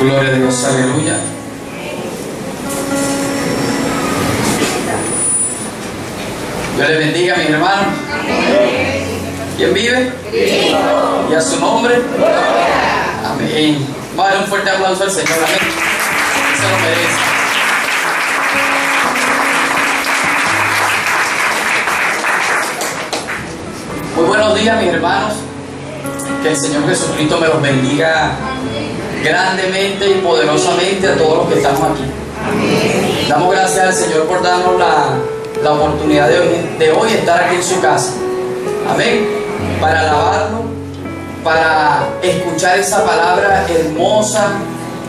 Gloria a Dios, aleluya. Dios les bendiga, mis hermanos. ¿Quién vive? Cristo. Y a su nombre. Amén. Vamos a dar un fuerte aplauso al Señor. Amén. Se lo merece. Muy buenos días, mis hermanos. Que el Señor Jesucristo me los bendiga grandemente y poderosamente a todos los que estamos aquí. Amén. Damos gracias al Señor por darnos la oportunidad de hoy estar aquí en su casa. Amén. Para alabarlo, para escuchar esa palabra hermosa,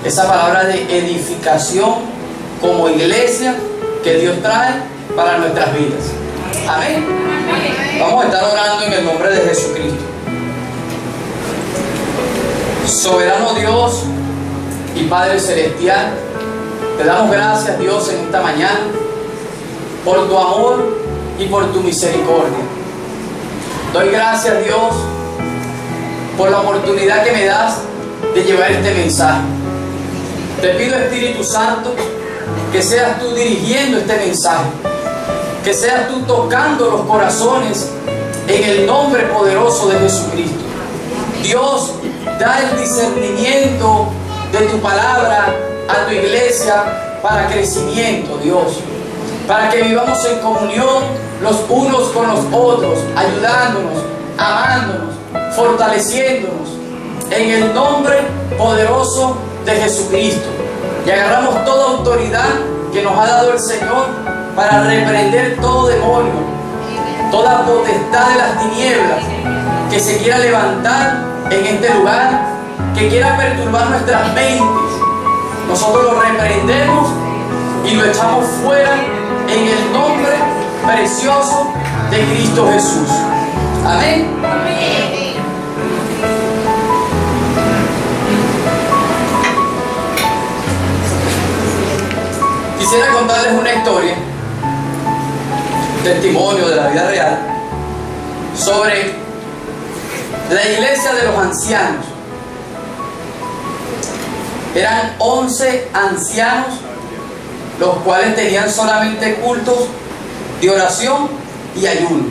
esa palabra de edificación como iglesia que Dios trae para nuestras vidas. Amén. Vamos a estar orando en el nombre de Jesucristo. Soberano Dios y Padre Celestial, te damos gracias, Dios, en esta mañana por tu amor y por tu misericordia. Doy gracias, Dios, por la oportunidad que me das de llevar este mensaje. Te pido, Espíritu Santo, que seas tú dirigiendo este mensaje, que seas tú tocando los corazones en el nombre poderoso de Jesucristo. Dios, da el discernimiento de tu palabra a tu iglesia para crecimiento, Dios, para que vivamos en comunión los unos con los otros, ayudándonos, amándonos, fortaleciéndonos en el nombre poderoso de Jesucristo. Y agarramos toda autoridad que nos ha dado el Señor para reprender todo demonio, toda potestad de las tinieblas que se quiera levantar en este lugar, que quiera perturbar nuestras mentes. Nosotros lo reprendemos y lo echamos fuera en el nombre precioso de Cristo Jesús. Amén. Amén. Quisiera contarles una historia, testimonio de la vida real, sobre la iglesia de los ancianos. Eran 11 ancianos, los cuales tenían solamente cultos de oración y ayuno.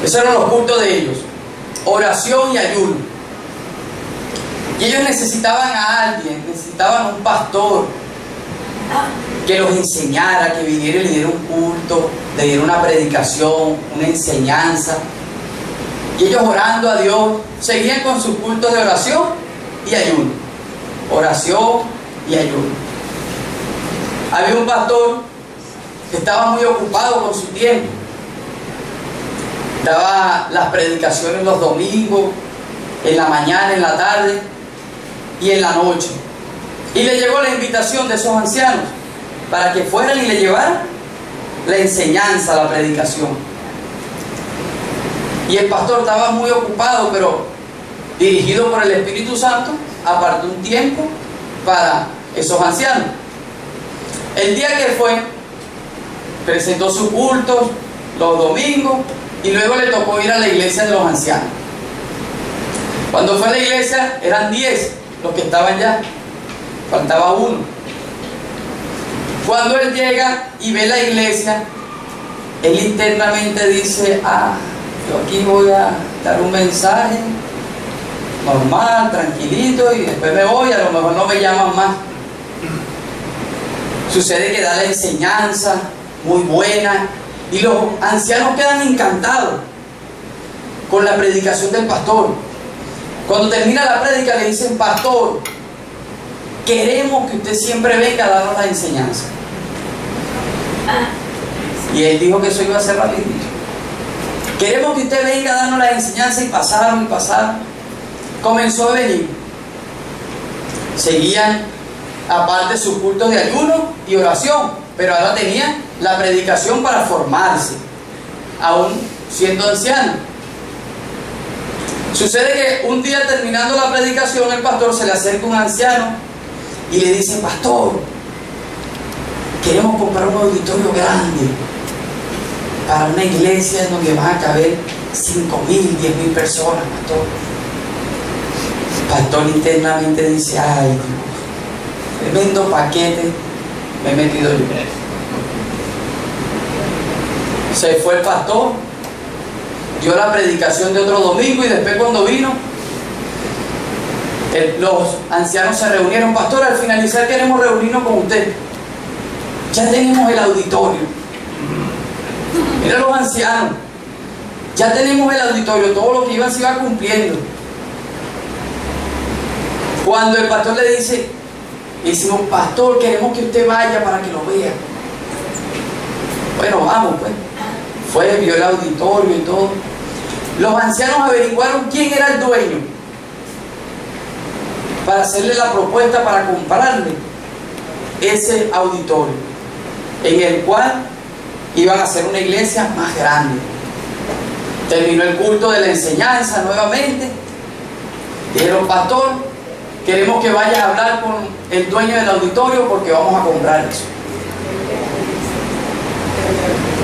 Esos eran los cultos de ellos, oración y ayuno. Y ellos necesitaban a alguien, necesitaban un pastor que los enseñara, que viniera y le diera un culto, le diera una predicación, una enseñanza. Y ellos, orando a Dios, seguían con sus cultos de oración y ayuno. Oración y ayuno. Había un pastor que estaba muy ocupado con su tiempo. Daba las predicaciones los domingos, en la mañana, en la tarde y en la noche. Y le llegó la invitación de esos ancianos para que fueran y le llevaran la enseñanza, la predicación. Y el pastor estaba muy ocupado, pero dirigido por el Espíritu Santo, apartó un tiempo para esos ancianos. El día que fue, presentó sus cultos los domingos y luego le tocó ir a la iglesia de los ancianos. Cuando fue a la iglesia eran 10 los que estaban ya, faltaba uno. Cuando él llega y ve la iglesia, él internamente dice: yo aquí voy a dar un mensaje normal, tranquilito, y después me voy, a lo mejor no me llaman más. Sucede que da la enseñanza muy buena y los ancianos quedan encantados con la predicación del pastor. Cuando termina la prédica le dicen: pastor, queremos que usted siempre venga a darnos la enseñanza. Y él dijo que eso iba a ser rapidito. Queremos que usted venga a darnos la enseñanza. Y pasaron y pasaron. Comenzó a venir. Seguían aparte sus cultos de ayuno y oración, pero ahora tenían la predicación para formarse, aún siendo ancianos. Sucede que un día, terminando la predicación, el pastor se le acerca a un anciano y le dice: pastor, queremos comprar un auditorio grande para una iglesia en donde van a caber 5.000, 10.000 personas, pastor. pastor internamente dice: ay Dios, tremendo paquete me he metido yo. Se fue el pastor, dio la predicación de otro domingo, y después cuando vino, los ancianos se reunieron: pastor, al finalizar queremos reunirnos con usted. Ya tenemos el auditorio. Mira los ancianos, ya tenemos el auditorio, todo lo que iban se iba cumpliendo. Cuando el pastor le dice, decimos: pastor, queremos que usted vaya para que lo vea. Bueno, vamos pues. Fue, vio el auditorio y todo. Los ancianos averiguaron quién era el dueño para hacerle la propuesta para comprarle ese auditorio, en el cual iban a hacer una iglesia más grande. Terminó el culto de la enseñanza nuevamente. Dijeron: pastor, queremos que vayas a hablar con el dueño del auditorio porque vamos a comprar eso.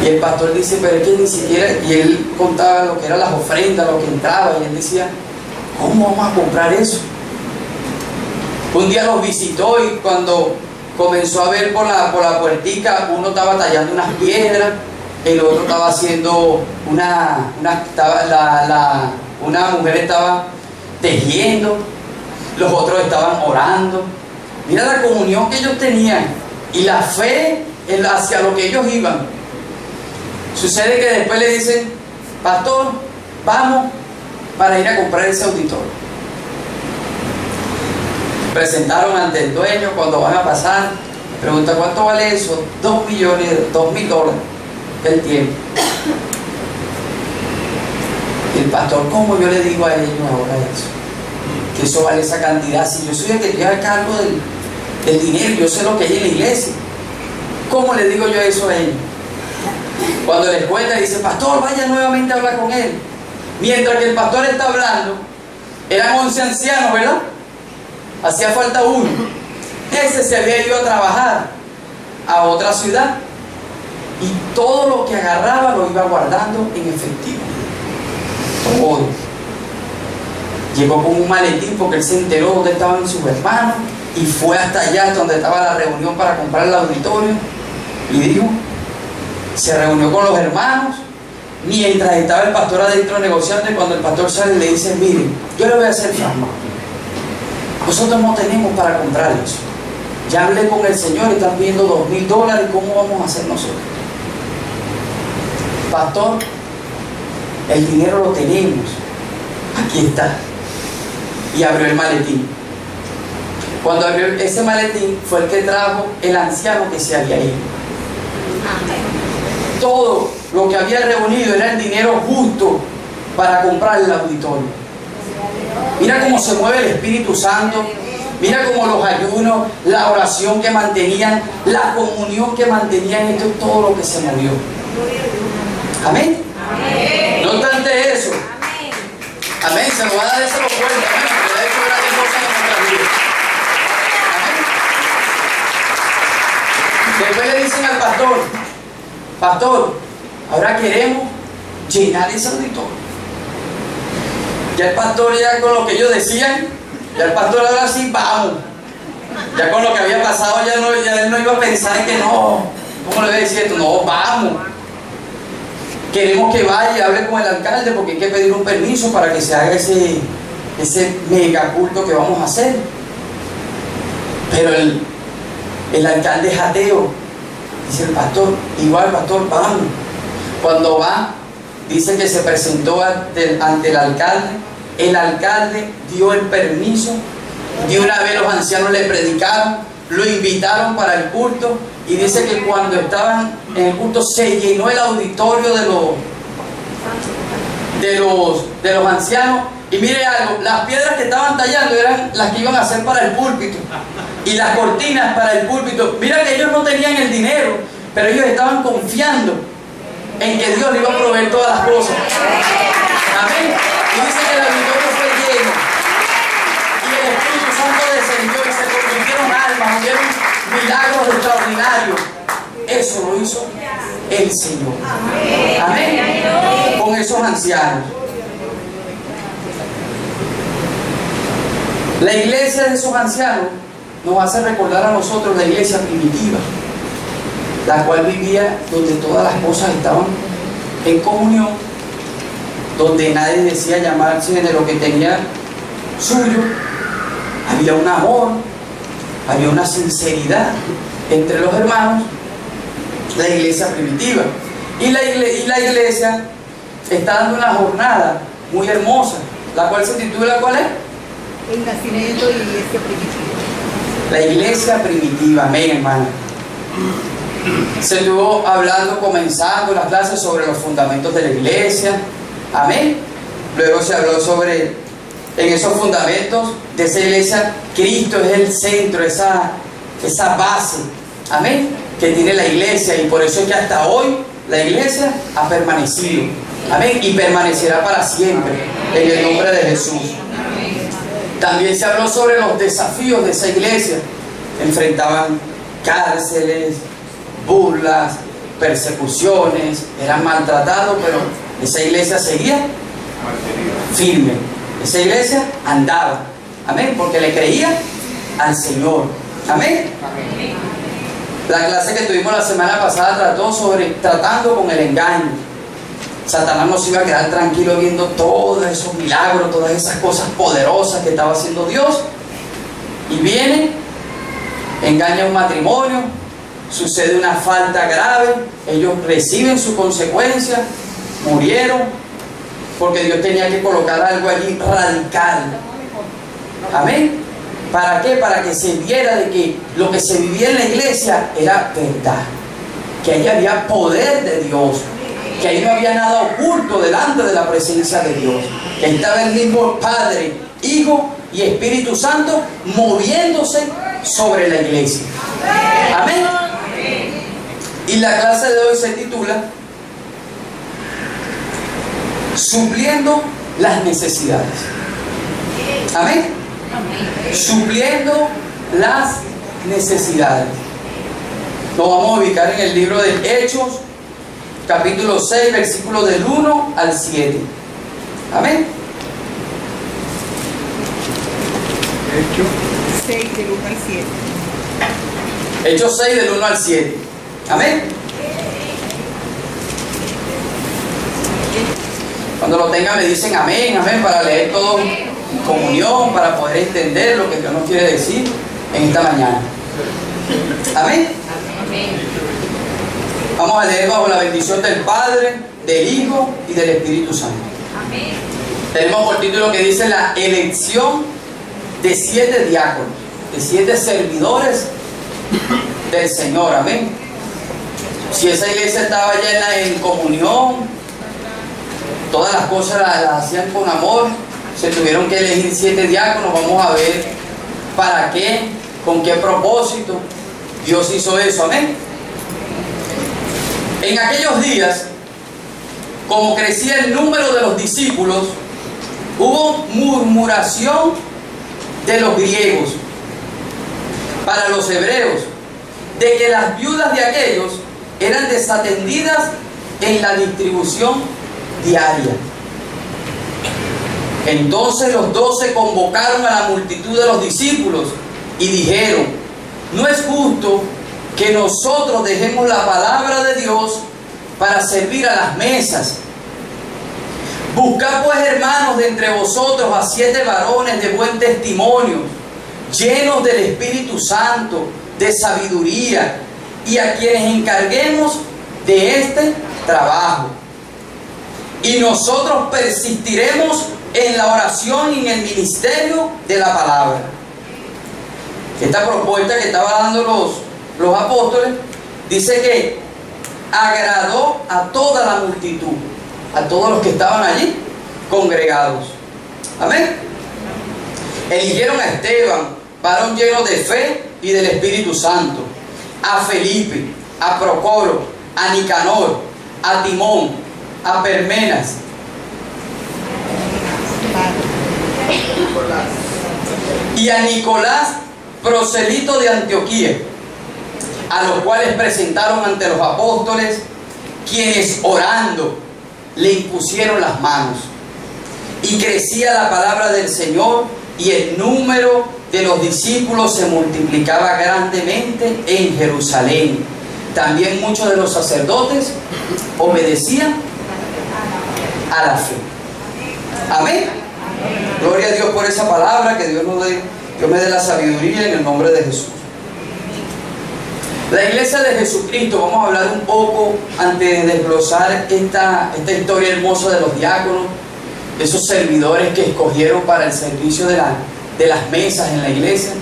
Y el pastor dice: pero es que ni siquiera... Y él contaba lo que eran las ofrendas, lo que entraba, y él decía: ¿cómo vamos a comprar eso? Un día los visitó, y cuando comenzó a ver por la puertica, uno estaba tallando unas piedras, el otro estaba haciendo una mujer estaba tejiendo, los otros estaban orando. Mira la comunión que ellos tenían y la fe hacia lo que ellos iban. Sucede que después le dicen: pastor, vamos para ir a comprar ese auditorio. Presentaron ante el dueño. Cuando van a pasar, pregunta: ¿cuánto vale eso? $2,000 del tiempo. Y el pastor: ¿cómo yo le digo a ellos ahora eso? Que eso vale esa cantidad. Si yo soy el que lleva a cargo del dinero, yo sé lo que hay en la iglesia. ¿Cómo le digo yo eso a ellos? Cuando les cuenta, dice: pastor, vaya nuevamente a hablar con él. Mientras que el pastor está hablando, eran 11 ancianos, ¿verdad? Hacía falta uno. Ese se había ido a trabajar a otra ciudad, y todo lo que agarraba lo iba guardando en efectivo. Todo. Llegó con un maletín porque él se enteró dónde estaban sus hermanos, y fue hasta allá donde estaba la reunión para comprar el auditorio. Y dijo, se reunió con los hermanos mientras estaba el pastor adentro negociando, y cuando el pastor sale le dice: miren, yo le voy a hacer fama. Nosotros no tenemos para comprar eso. Ya hablé con el Señor, están pidiendo $2,000, ¿cómo vamos a hacer nosotros? Pastor, el dinero lo tenemos, aquí está. Y abrió el maletín. Cuando abrió ese maletín, fue el que trajo el anciano que se había ido. Todo lo que había reunido era el dinero justo para comprar el auditorio. Mira cómo se mueve el Espíritu Santo. Mira cómo los ayunos, la oración que mantenían, la comunión que mantenían, esto es todo lo que se movió. Amén. Amén. No obstante eso. Amén. Amén. Se nos va a dar ese fuerte. Amén. Porque ha hecho grandes cosas en nuestras vidas. Amén. Después le dicen al pastor: pastor, ahora queremos llenar ese auditorio. Ya el pastor, ya con lo que ellos decían, ya el pastor ahora sí, vamos. Ya con lo que había pasado, ya él no iba a pensar en que no, ¿cómo le voy a decir esto? No, vamos. Queremos que vaya y hable con el alcalde porque hay que pedir un permiso para que se haga ese mega culto que vamos a hacer. Pero el alcalde es ateo. Dice el pastor: igual pastor, vamos. Cuando va, dice que se presentó ante el alcalde. El alcalde dio el permiso. De una vez los ancianos le predicaron, lo invitaron para el culto, y dice que cuando estaban en el culto se llenó el auditorio de los ancianos. Y mire algo, las piedras que estaban tallando eran las que iban a hacer para el púlpito, y las cortinas para el púlpito. Mira que ellos no tenían el dinero, pero ellos estaban confiando en que Dios le iba a proveer todas las cosas. Amén. Y dice que el auditorio fue lleno, y el Espíritu Santo descendió, y se convirtieron almas, hubieron milagros extraordinarios. Eso lo hizo el Señor. Amén. Con esos ancianos. La iglesia de esos ancianos nos hace recordar a nosotros la iglesia primitiva, la cual vivía donde todas las cosas estaban en comunión, donde nadie decía llamarse de lo que tenía suyo. Había un amor, había una sinceridad entre los hermanos. La iglesia primitiva. Y la iglesia está dando una jornada muy hermosa, la cual se titula, ¿cuál es? El nacimiento de la iglesia primitiva. La iglesia primitiva, amén, hermano. Se estuvo hablando, comenzando las clases sobre los fundamentos de la iglesia, amén. Luego se habló sobre, en esos fundamentos de esa iglesia, Cristo es el centro, esa base, amén, que tiene la iglesia, y por eso es que hasta hoy la iglesia ha permanecido, amén, y permanecerá para siempre, en el nombre de Jesús. También se habló sobre los desafíos de esa iglesia. Enfrentaban cárceles, burlas, persecuciones, eran maltratados, pero esa iglesia seguía firme. Esa iglesia andaba, amén, porque le creía al Señor, amén. La clase que tuvimos la semana pasada trató sobre tratando con el engaño. Satanás no se iba a quedar tranquilo viendo todos esos milagros, todas esas cosas poderosas que estaba haciendo Dios. Y viene, engaña un matrimonio, sucede una falta grave, ellos reciben su consecuencia, murieron, porque Dios tenía que colocar algo allí radical. Amén. ¿Para qué? Para que se viera de que lo que se vivía en la iglesia era verdad, que ahí había poder de Dios, que ahí no había nada oculto delante de la presencia de Dios, que ahí estaba el mismo Padre, Hijo y Espíritu Santo moviéndose sobre la iglesia. Amén. Y la clase de hoy se titula Supliendo las necesidades. Amén. Supliendo las necesidades. Nos vamos a ubicar en el libro de Hechos, capítulo 6, versículos del 1 al 7. Amén. Hechos 6 del 1 al 7. Hechos 6 del 1 al 7. Amén. Cuando lo tengan me dicen amén, amén, para leer todo en comunión, para poder entender lo que Dios nos quiere decir en esta mañana. Amén. Vamos a leer bajo la bendición del Padre, del Hijo y del Espíritu Santo. Amén. Tenemos por título que dice la elección de 7 diáconos, de 7 servidores del Señor. Amén. Si esa iglesia estaba llena en comunión, todas las cosas las hacían con amor, se tuvieron que elegir 7 diáconos. Vamos a ver para qué, con qué propósito Dios hizo eso. Amén. En aquellos días, como crecía el número de los discípulos, hubo murmuración de los griegos para los hebreos, de que las viudas de aquellos eran desatendidas en la distribución diaria. Entonces los 12 convocaron a la multitud de los discípulos y dijeron: no es justo que nosotros dejemos la palabra de Dios para servir a las mesas. Buscad pues, hermanos, de entre vosotros a 7 varones de buen testimonio, llenos del Espíritu Santo, de sabiduría, y a quienes encarguemos de este trabajo. Y nosotros persistiremos en la oración y en el ministerio de la palabra. Esta propuesta que estaban dando los apóstoles, dice que agradó a toda la multitud, a todos los que estaban allí congregados. Amén. Eligieron a Esteban, varón lleno de fe y del Espíritu Santo, a Felipe, a Procoro, a Nicanor, a Timón, a Permenas, y a Nicolás, proselito de Antioquía, a los cuales presentaron ante los apóstoles, quienes orando le impusieron las manos. Y crecía la palabra del Señor y el número de los discípulos se multiplicaba grandemente en Jerusalén. También muchos de los sacerdotes obedecían a la fe. Amén. Gloria a Dios por esa palabra, que Dios me dé la sabiduría en el nombre de Jesús. La iglesia de Jesucristo, vamos a hablar un poco antes de desglosar esta historia hermosa de los diáconos, de esos servidores que escogieron para el servicio de las mesas en la iglesia.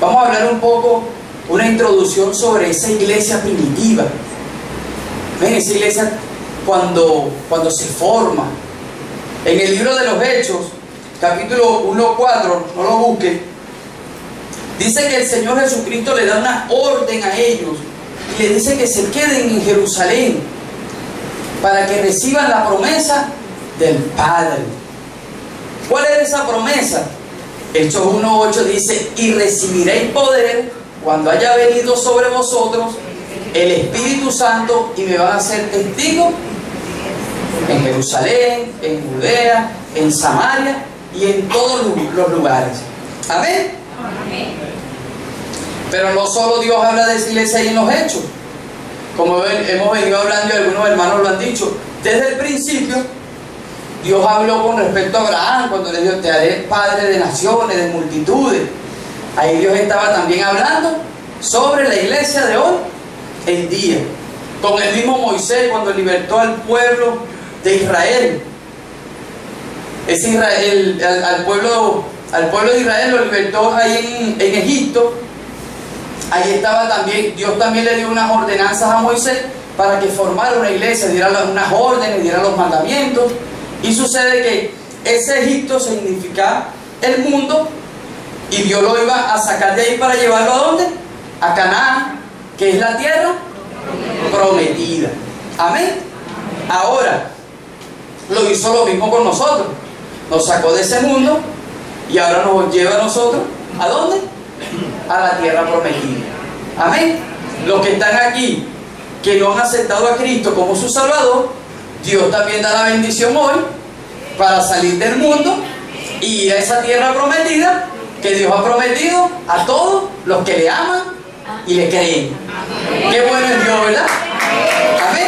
Vamos a hablar un poco, una introducción sobre esa iglesia primitiva. Ven, esa iglesia cuando se forma. En el libro de los Hechos, capítulo 1:4, no lo busquen, dice que el Señor Jesucristo le da una orden a ellos y le dice que se queden en Jerusalén para que reciban la promesa del Padre. ¿Cuál es esa promesa? Hechos 1:8 dice: y recibiréis poder cuando haya venido sobre vosotros el Espíritu Santo, y me van a ser testigos en Jerusalén, en Judea, en Samaria y en todos los lugares. Amén. Amén. Pero no solo Dios habla de esa iglesia ahí en los Hechos. Como hemos venido hablando y algunos hermanos lo han dicho, desde el principio Dios habló con respecto a Abraham cuando le dijo: te haré padre de naciones, de multitudes. Ahí Dios estaba también hablando sobre la iglesia de hoy en día. Con el mismo Moisés cuando libertó al pueblo de Israel. Al pueblo de Israel lo libertó ahí en Egipto. Ahí estaba también, Dios también le dio unas ordenanzas a Moisés para que formara una iglesia, diera unas órdenes, diera los mandamientos. Y sucede que ese Egipto significa el mundo, y Dios lo iba a sacar de ahí para llevarlo ¿a dónde? A Canaán, que es la tierra prometida. Amén. Ahora, lo hizo lo mismo con nosotros. Nos sacó de ese mundo y ahora nos lleva a nosotros ¿a dónde? A la tierra prometida. Amén. Los que están aquí, que no han aceptado a Cristo como su Salvador, Dios también da la bendición hoy para salir del mundo y ir a esa tierra prometida que Dios ha prometido a todos los que le aman y le creen. Qué bueno es Dios, ¿verdad? Amén.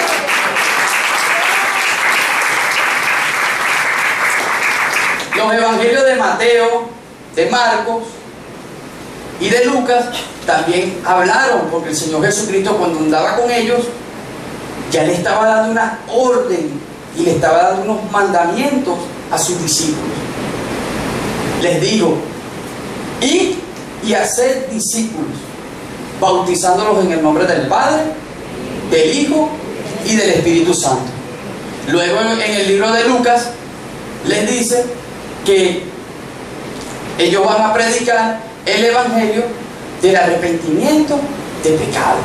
Los evangelios de Mateo, de Marcos y de Lucas también hablaron, porque el Señor Jesucristo, cuando andaba con ellos, ya le estaba dando una orden y le estaba dando unos mandamientos a sus discípulos. Les digo: id y haced discípulos, bautizándolos en el nombre del Padre, del Hijo y del Espíritu Santo. Luego en el libro de Lucas les dice que ellos van a predicar el evangelio del arrepentimiento de pecado,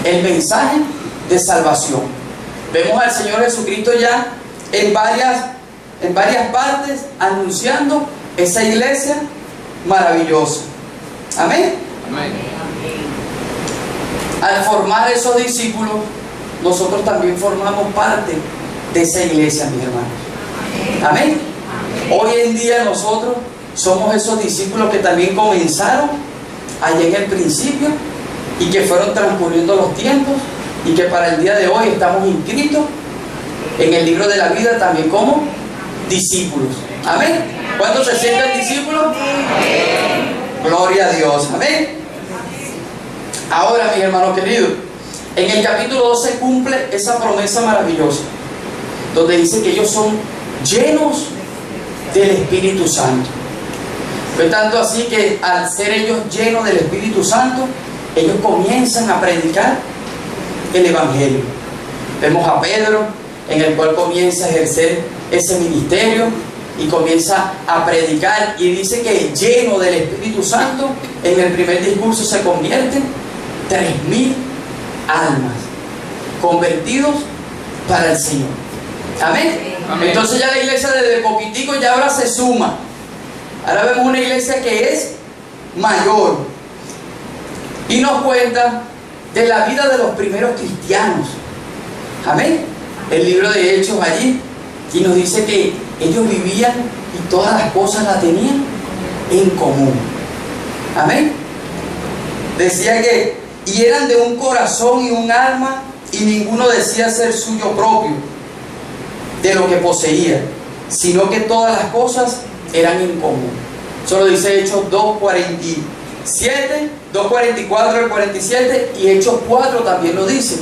el mensaje de salvación. Vemos al Señor Jesucristo ya en varias partes anunciando esa iglesia maravillosa. Amén. Amén. Al formar esos discípulos, nosotros también formamos parte de esa iglesia, mis hermanos. Amén. Hoy en día nosotros somos esos discípulos que también comenzaron allá en el principio y que fueron transcurriendo los tiempos y que para el día de hoy estamos inscritos en el libro de la vida también como discípulos. Amén. ¿Cuántos se sienten discípulos? Amén. Gloria a Dios. Amén. Ahora, mis hermanos queridos, en el capítulo 2 se cumple esa promesa maravillosa, donde dice que ellos son llenos del Espíritu Santo. Fue tanto así que al ser ellos llenos del Espíritu Santo, ellos comienzan a predicar el Evangelio. Vemos a Pedro, en el cual comienza a ejercer ese ministerio y comienza a predicar, y dice que lleno del Espíritu Santo, en el primer discurso se convierten 3.000 almas convertidos para el Señor. Amén. Amén. Entonces ya la iglesia desde poquitico ya ahora se suma. Ahora vemos una iglesia que es mayor y nos cuenta de la vida de los primeros cristianos. Amén. El libro de Hechos allí, y nos dice que ellos vivían y todas las cosas las tenían en común. Amén. Decía que, y eran de un corazón y un alma, y ninguno decía ser suyo propio de lo que poseía, sino que todas las cosas eran en común. Eso lo dice Hechos 2:47, 2:44 al 47, y Hechos 4 también lo dice.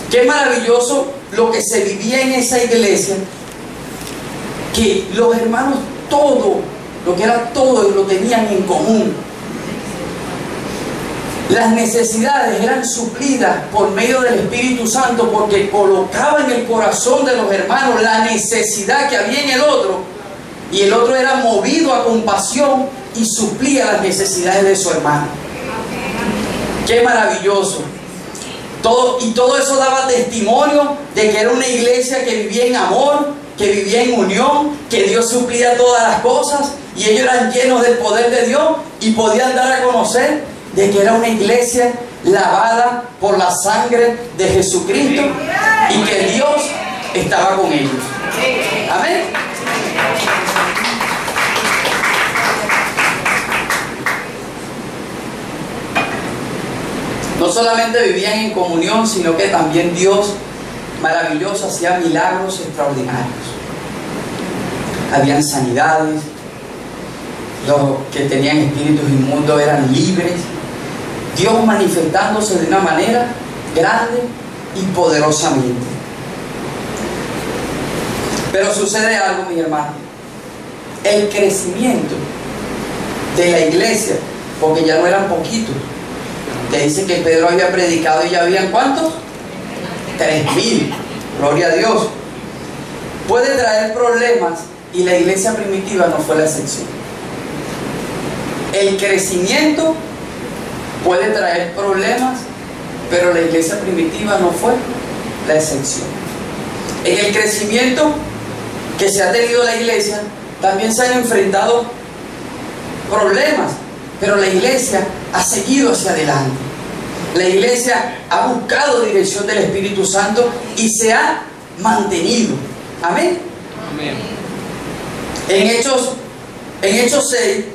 Qué maravilloso lo que se vivía en esa iglesia, que los hermanos todo, lo que era todo, lo tenían en común. Las necesidades eran suplidas por medio del Espíritu Santo, porque colocaba en el corazón de los hermanos la necesidad que había en el otro, y el otro era movido a compasión y suplía las necesidades de su hermano. ¡Qué maravilloso! Y todo eso daba testimonio de que era una iglesia que vivía en amor, que vivía en unión, que Dios suplía todas las cosas, y ellos eran llenos del poder de Dios y podían dar a conocer de que era una iglesia lavada por la sangre de Jesucristo y que Dios estaba con ellos. Amén. No solamente vivían en comunión, sino que también Dios maravilloso hacía milagros extraordinarios. Habían sanidades, los que tenían espíritus inmundos eran libres. Dios manifestándose de una manera grande y poderosamente. Pero sucede algo, mi hermano. El crecimiento de la iglesia, porque ya no eran poquitos. Te dice que Pedro había predicado y ya habían ¿cuántos? 3,000. Gloria a Dios. Puede traer problemas, y la iglesia primitiva no fue la excepción. El crecimiento puede traer problemas, pero la iglesia primitiva no fue la excepción. En el crecimiento que se ha tenido la iglesia, también se han enfrentado problemas, pero la iglesia ha seguido hacia adelante. La iglesia ha buscado dirección del Espíritu Santo y se ha mantenido. Amén. Amén. En Hechos 6,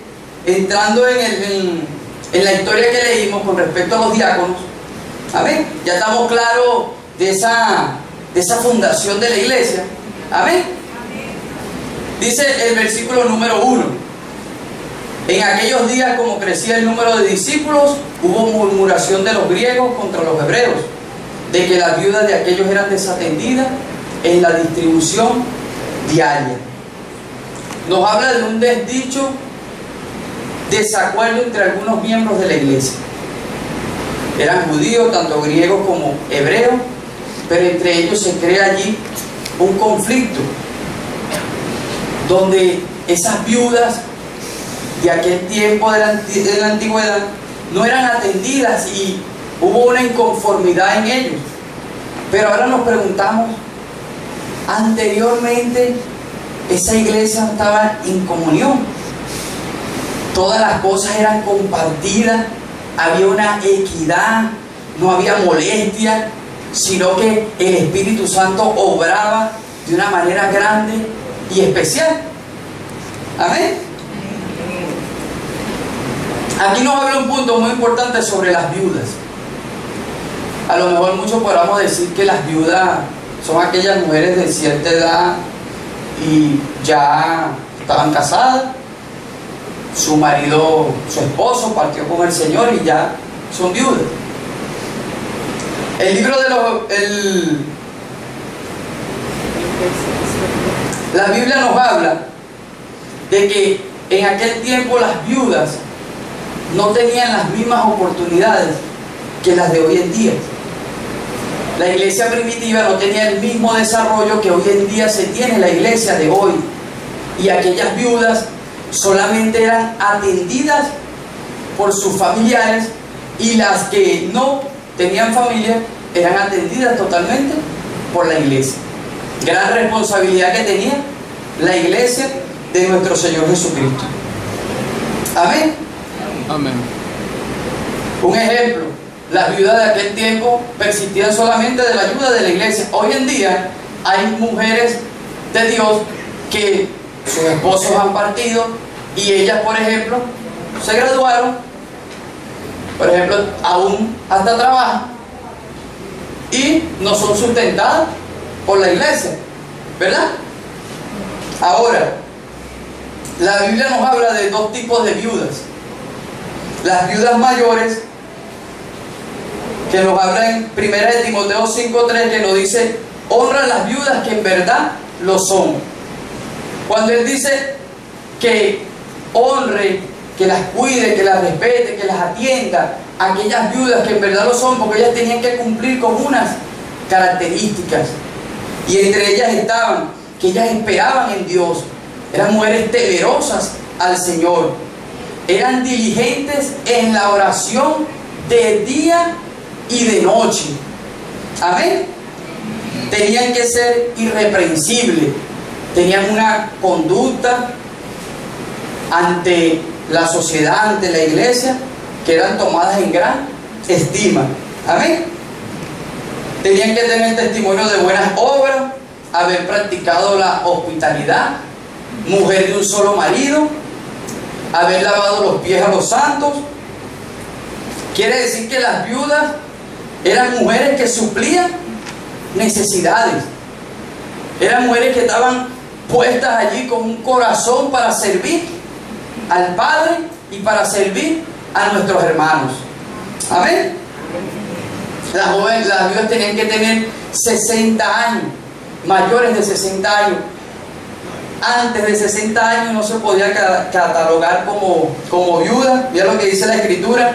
entrando en la historia que leímos con respecto a los diáconos, amén, ya estamos claros de esa fundación de la iglesia. Amén. Dice el versículo número 1: en aquellos días, como crecía el número de discípulos, hubo murmuración de los griegos contra los hebreos, de que las viudas de aquellos eran desatendidas en la distribución diaria. Nos habla de un desdicho, desacuerdo entre algunos miembros de la iglesia. Eran judíos, tanto griegos como hebreos, pero entre ellos se crea allí un conflicto, donde esas viudas de aquel tiempo de la antigüedad no eran atendidas y hubo una inconformidad en ellos. Pero ahora nos preguntamos, anteriormente esa iglesia estaba en comunión, todas las cosas eran compartidas, había una equidad, no había molestia, sino que el Espíritu Santo obraba de una manera grande y especial. Amén. Aquí nos habla un punto muy importante sobre las viudas. A lo mejor muchos podamos decir que las viudas son aquellas mujeres de cierta edad y ya estaban casadas, su marido, su esposo partió con el Señor y ya son viudas. El libro de la Biblia nos habla de que en aquel tiempo las viudas no tenían las mismas oportunidades que las de hoy en día. La iglesia primitiva no tenía el mismo desarrollo que hoy en día se tiene en la iglesia de hoy, y aquellas viudas solamente eran atendidas por sus familiares, y las que no tenían familia eran atendidas totalmente por la iglesia. Gran responsabilidad que tenía la iglesia de nuestro Señor Jesucristo. Amén. Amén. Un ejemplo, las viudas de aquel tiempo persistían solamente de la ayuda de la iglesia. Hoy en día hay mujeres de Dios que sus esposos han partido y ellas, por ejemplo, se graduaron, por ejemplo, aún hasta trabajan y no son sustentadas por la iglesia, ¿verdad? Ahora, la Biblia nos habla de dos tipos de viudas. Las viudas mayores, que nos habla en 1 de Timoteo 5:3, que nos dice: honra a las viudas que en verdad lo son. Cuando él dice que honre, que las cuide, que las respete, que las atienda, aquellas viudas que en verdad lo son, porque ellas tenían que cumplir con unas características, y entre ellas estaban que ellas esperaban en Dios, eran mujeres temerosas al Señor, eran diligentes en la oración de día y de noche. Amén. Tenían que ser irreprensibles, tenían una conducta ante la sociedad, ante la iglesia, que eran tomadas en gran estima. Amén. Tenían que tener testimonio de buenas obras, haber practicado la hospitalidad, mujer de un solo marido, haber lavado los pies a los santos. Quiere decir que las viudas eran mujeres que suplían necesidades, eran mujeres que estaban puestas allí con un corazón para servir al Padre y para servir a nuestros hermanos. Amén. Las viudas tenían que tener 60 años, mayores de 60 años. Antes de 60 años no se podía catalogar como viuda. Mira lo que dice la Escritura: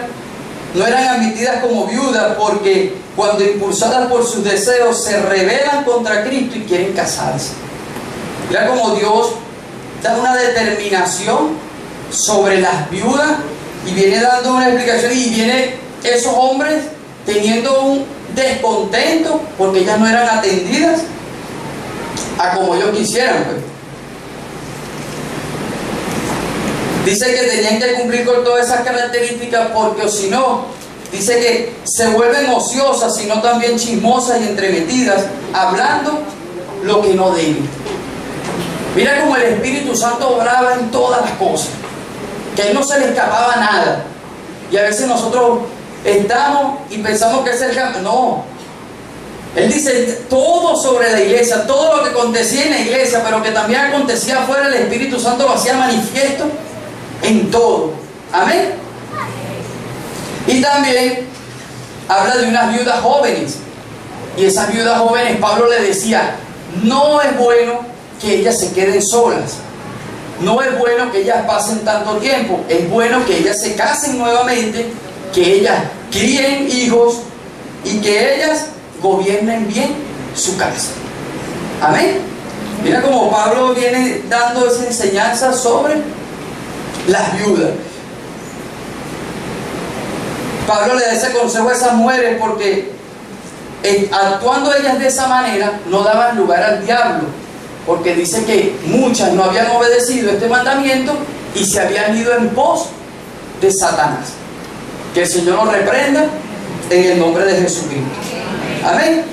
no eran admitidas como viudas porque cuando impulsadas por sus deseos se rebelan contra Cristo y quieren casarse. Mira cómo Dios da una determinación sobre las viudas y viene dando una explicación, y viene esos hombres teniendo un descontento porque ellas no eran atendidas a como ellos quisieran, pues. Dice que tenían que cumplir con todas esas características, porque o si no, dice que se vuelven ociosas, sino también chismosas y entremetidas, hablando lo que no deben. Mira cómo el Espíritu Santo obraba en todas las cosas, que a él no se le escapaba nada. Y a veces nosotros estamos y pensamos que es el cambio. No, él dice todo sobre la iglesia, todo lo que acontecía en la iglesia, pero que también acontecía afuera, el Espíritu Santo lo hacía manifiesto en todo. Amén. Y también habla de unas viudas jóvenes, y esas viudas jóvenes, Pablo le decía: no es bueno que ellas se queden solas, no es bueno que ellas pasen tanto tiempo, es bueno que ellas se casen nuevamente, que ellas críen hijos y que ellas gobiernen bien su casa. Amén. Mira cómo Pablo viene dando esa enseñanza sobre las viudas. Pablo le da ese consejo a esas mujeres porque actuando ellas de esa manera no daban lugar al diablo, porque dice que muchas no habían obedecido este mandamiento y se habían ido en pos de Satanás. Que el Señor los reprenda en el nombre de Jesucristo. Amén.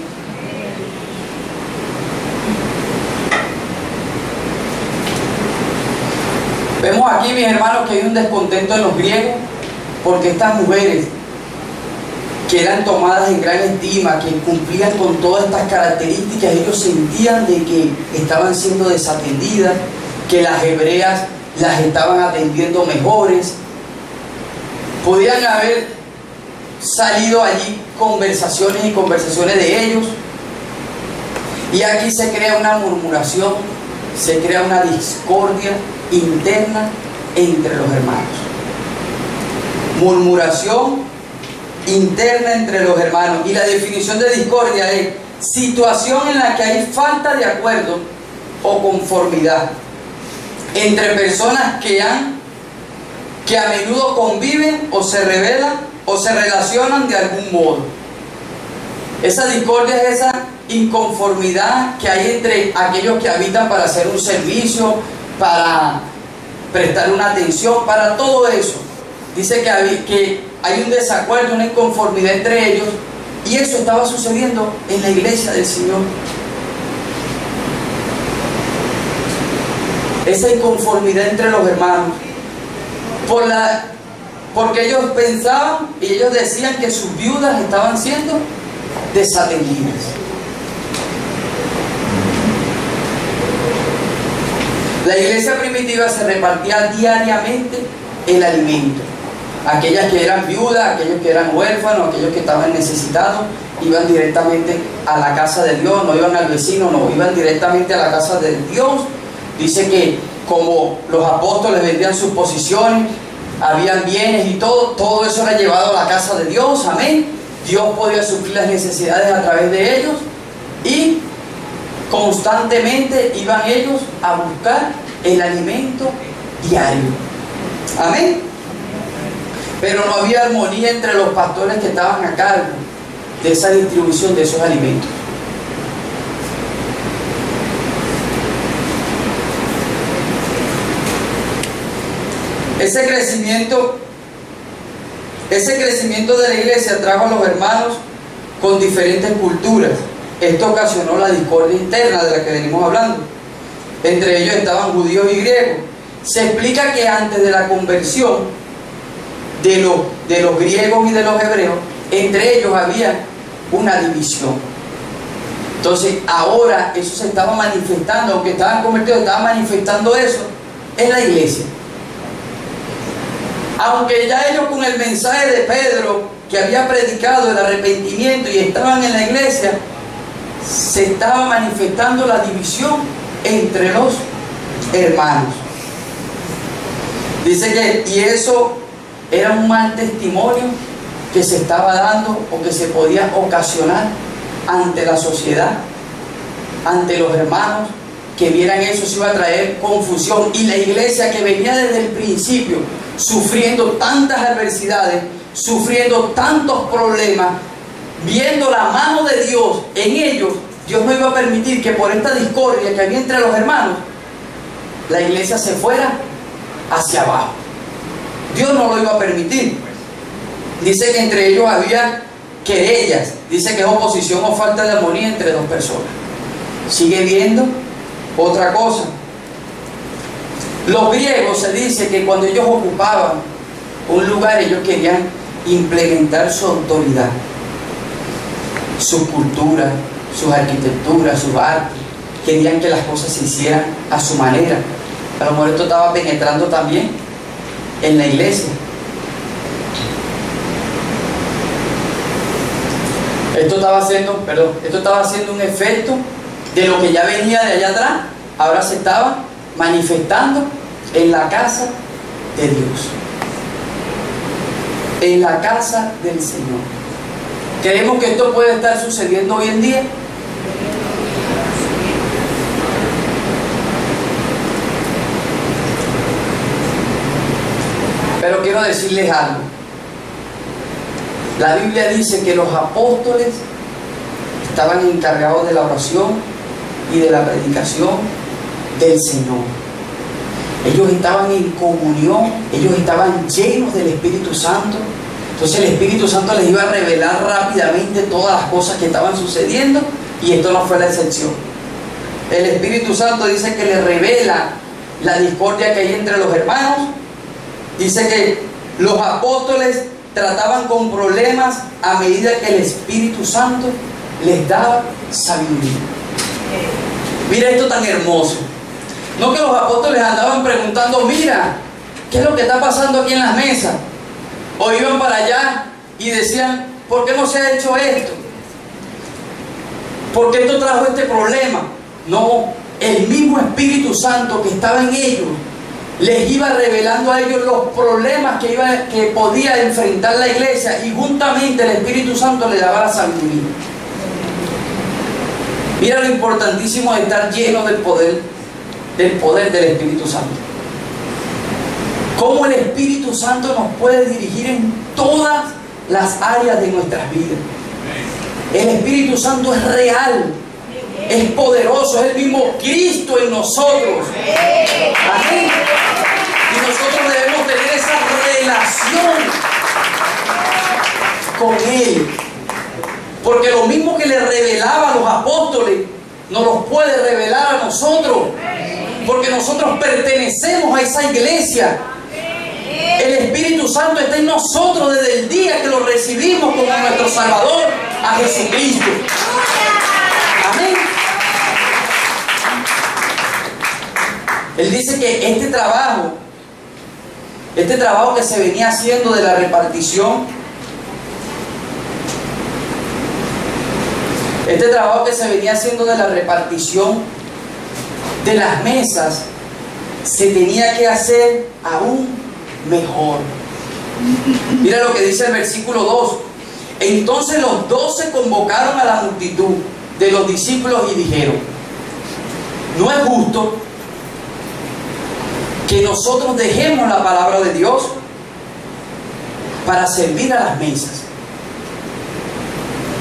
Vemos aquí, mis hermanos, que hay un descontento en los griegos, porque estas mujeres que eran tomadas en gran estima, que cumplían con todas estas características, ellos sentían de que estaban siendo desatendidas, que las hebreas las estaban atendiendo mejores. Podían haber salido allí conversaciones y conversaciones de ellos, y aquí se crea una murmuración, se crea una discordia interna entre los hermanos. Murmuración interna entre los hermanos. Y la definición de discordia es situación en la que hay falta de acuerdo o conformidad entre personas que a menudo conviven o se rebelan o se relacionan de algún modo. Esa discordia es esa inconformidad que hay entre aquellos que habitan para hacer un servicio, para prestar una atención, para todo eso. Dice que hay un desacuerdo, una inconformidad entre ellos, y eso estaba sucediendo en la iglesia del Señor. Esa inconformidad entre los hermanos. porque ellos pensaban y ellos decían que sus viudas estaban siendo desatendidas. La iglesia primitiva se repartía diariamente el alimento. Aquellas que eran viudas, aquellos que eran huérfanos, aquellos que estaban necesitados, iban directamente a la casa de Dios, no iban al vecino, no, iban directamente a la casa de Dios. Dice que como los apóstoles vendían sus posiciones, habían bienes y todo eso era llevado a la casa de Dios, amén. Dios podía suplir las necesidades a través de ellos y constantemente iban ellos a buscar el alimento diario, amén. Pero no había armonía entre los pastores que estaban a cargo de esa distribución de esos alimentos. Ese crecimiento de la iglesia trajo a los hermanos con diferentes culturas. Esto ocasionó la discordia interna de la que venimos hablando. Entre ellos estaban judíos y griegos. Se explica que antes de la conversión de los griegos y de los hebreos, entre ellos había una división. Entonces ahora eso se estaba manifestando, aunque estaban convertidos, estaban manifestando eso en la iglesia. Aunque ya ellos con el mensaje de Pedro que había predicado el arrepentimiento y estaban en la iglesia, se estaba manifestando la división entre los hermanos. Dice que, y eso era un mal testimonio que se estaba dando o que se podía ocasionar ante la sociedad, ante los hermanos, que vieran eso, se iba a traer confusión. Y la iglesia, que venía desde el principio sufriendo tantas adversidades, sufriendo tantos problemas, viendo la mano de Dios en ellos, Dios no iba a permitir que por esta discordia que había entre los hermanos, la iglesia se fuera hacia abajo. Dios no lo iba a permitir. Dice que entre ellos había querellas. Dice que es oposición o falta de armonía entre dos personas. Sigue viendo otra cosa. Los griegos, se dice que cuando ellos ocupaban un lugar, ellos querían implementar su autoridad, su cultura, sus arquitecturas, sus artes. Querían que las cosas se hicieran a su manera. A lo mejor esto estaba penetrando también en la iglesia. Esto estaba haciendo un efecto de lo que ya venía de allá atrás. Ahora se estaba manifestando en la casa de Dios, en la casa del Señor. ¿Creemos que esto puede estar sucediendo hoy en día? Pero quiero decirles algo. La Biblia dice que los apóstoles estaban encargados de la oración y de la predicación del Señor. Ellos estaban en comunión, ellos estaban llenos del Espíritu Santo. Entonces el Espíritu Santo les iba a revelar rápidamente todas las cosas que estaban sucediendo, y esto no fue la excepción. El Espíritu Santo dice que le revela la discordia que hay entre los hermanos. Dice que los apóstoles trataban con problemas a medida que el Espíritu Santo les daba sabiduría. Mira esto tan hermoso. No que los apóstoles andaban preguntando, mira, ¿qué es lo que está pasando aquí en las mesas? O iban para allá y decían, ¿por qué no se ha hecho esto? ¿Por qué esto trajo este problema? No, el mismo Espíritu Santo que estaba en ellos les iba revelando a ellos los problemas que podía enfrentar la iglesia, y juntamente el Espíritu Santo le daba la sabiduría. Mira lo importantísimo de estar lleno del poder del Espíritu Santo. Cómo el Espíritu Santo nos puede dirigir en todas las áreas de nuestras vidas. El Espíritu Santo es real, es poderoso, es el mismo Cristo en nosotros. Amén. Y nosotros debemos tener esa relación con Él, porque lo mismo que le revelaba a los apóstoles nos los puede revelar a nosotros, porque nosotros pertenecemos a esa iglesia. Espíritu Santo está en nosotros desde el día que lo recibimos como nuestro Salvador, a Jesucristo. Amén. Él dice que este trabajo que se venía haciendo de la repartición, de las mesas, se tenía que hacer aún mejor. Mira lo que dice el versículo 2. Entonces los 12 convocaron a la multitud de los discípulos y dijeron: no es justo que nosotros dejemos la palabra de Dios para servir a las mesas.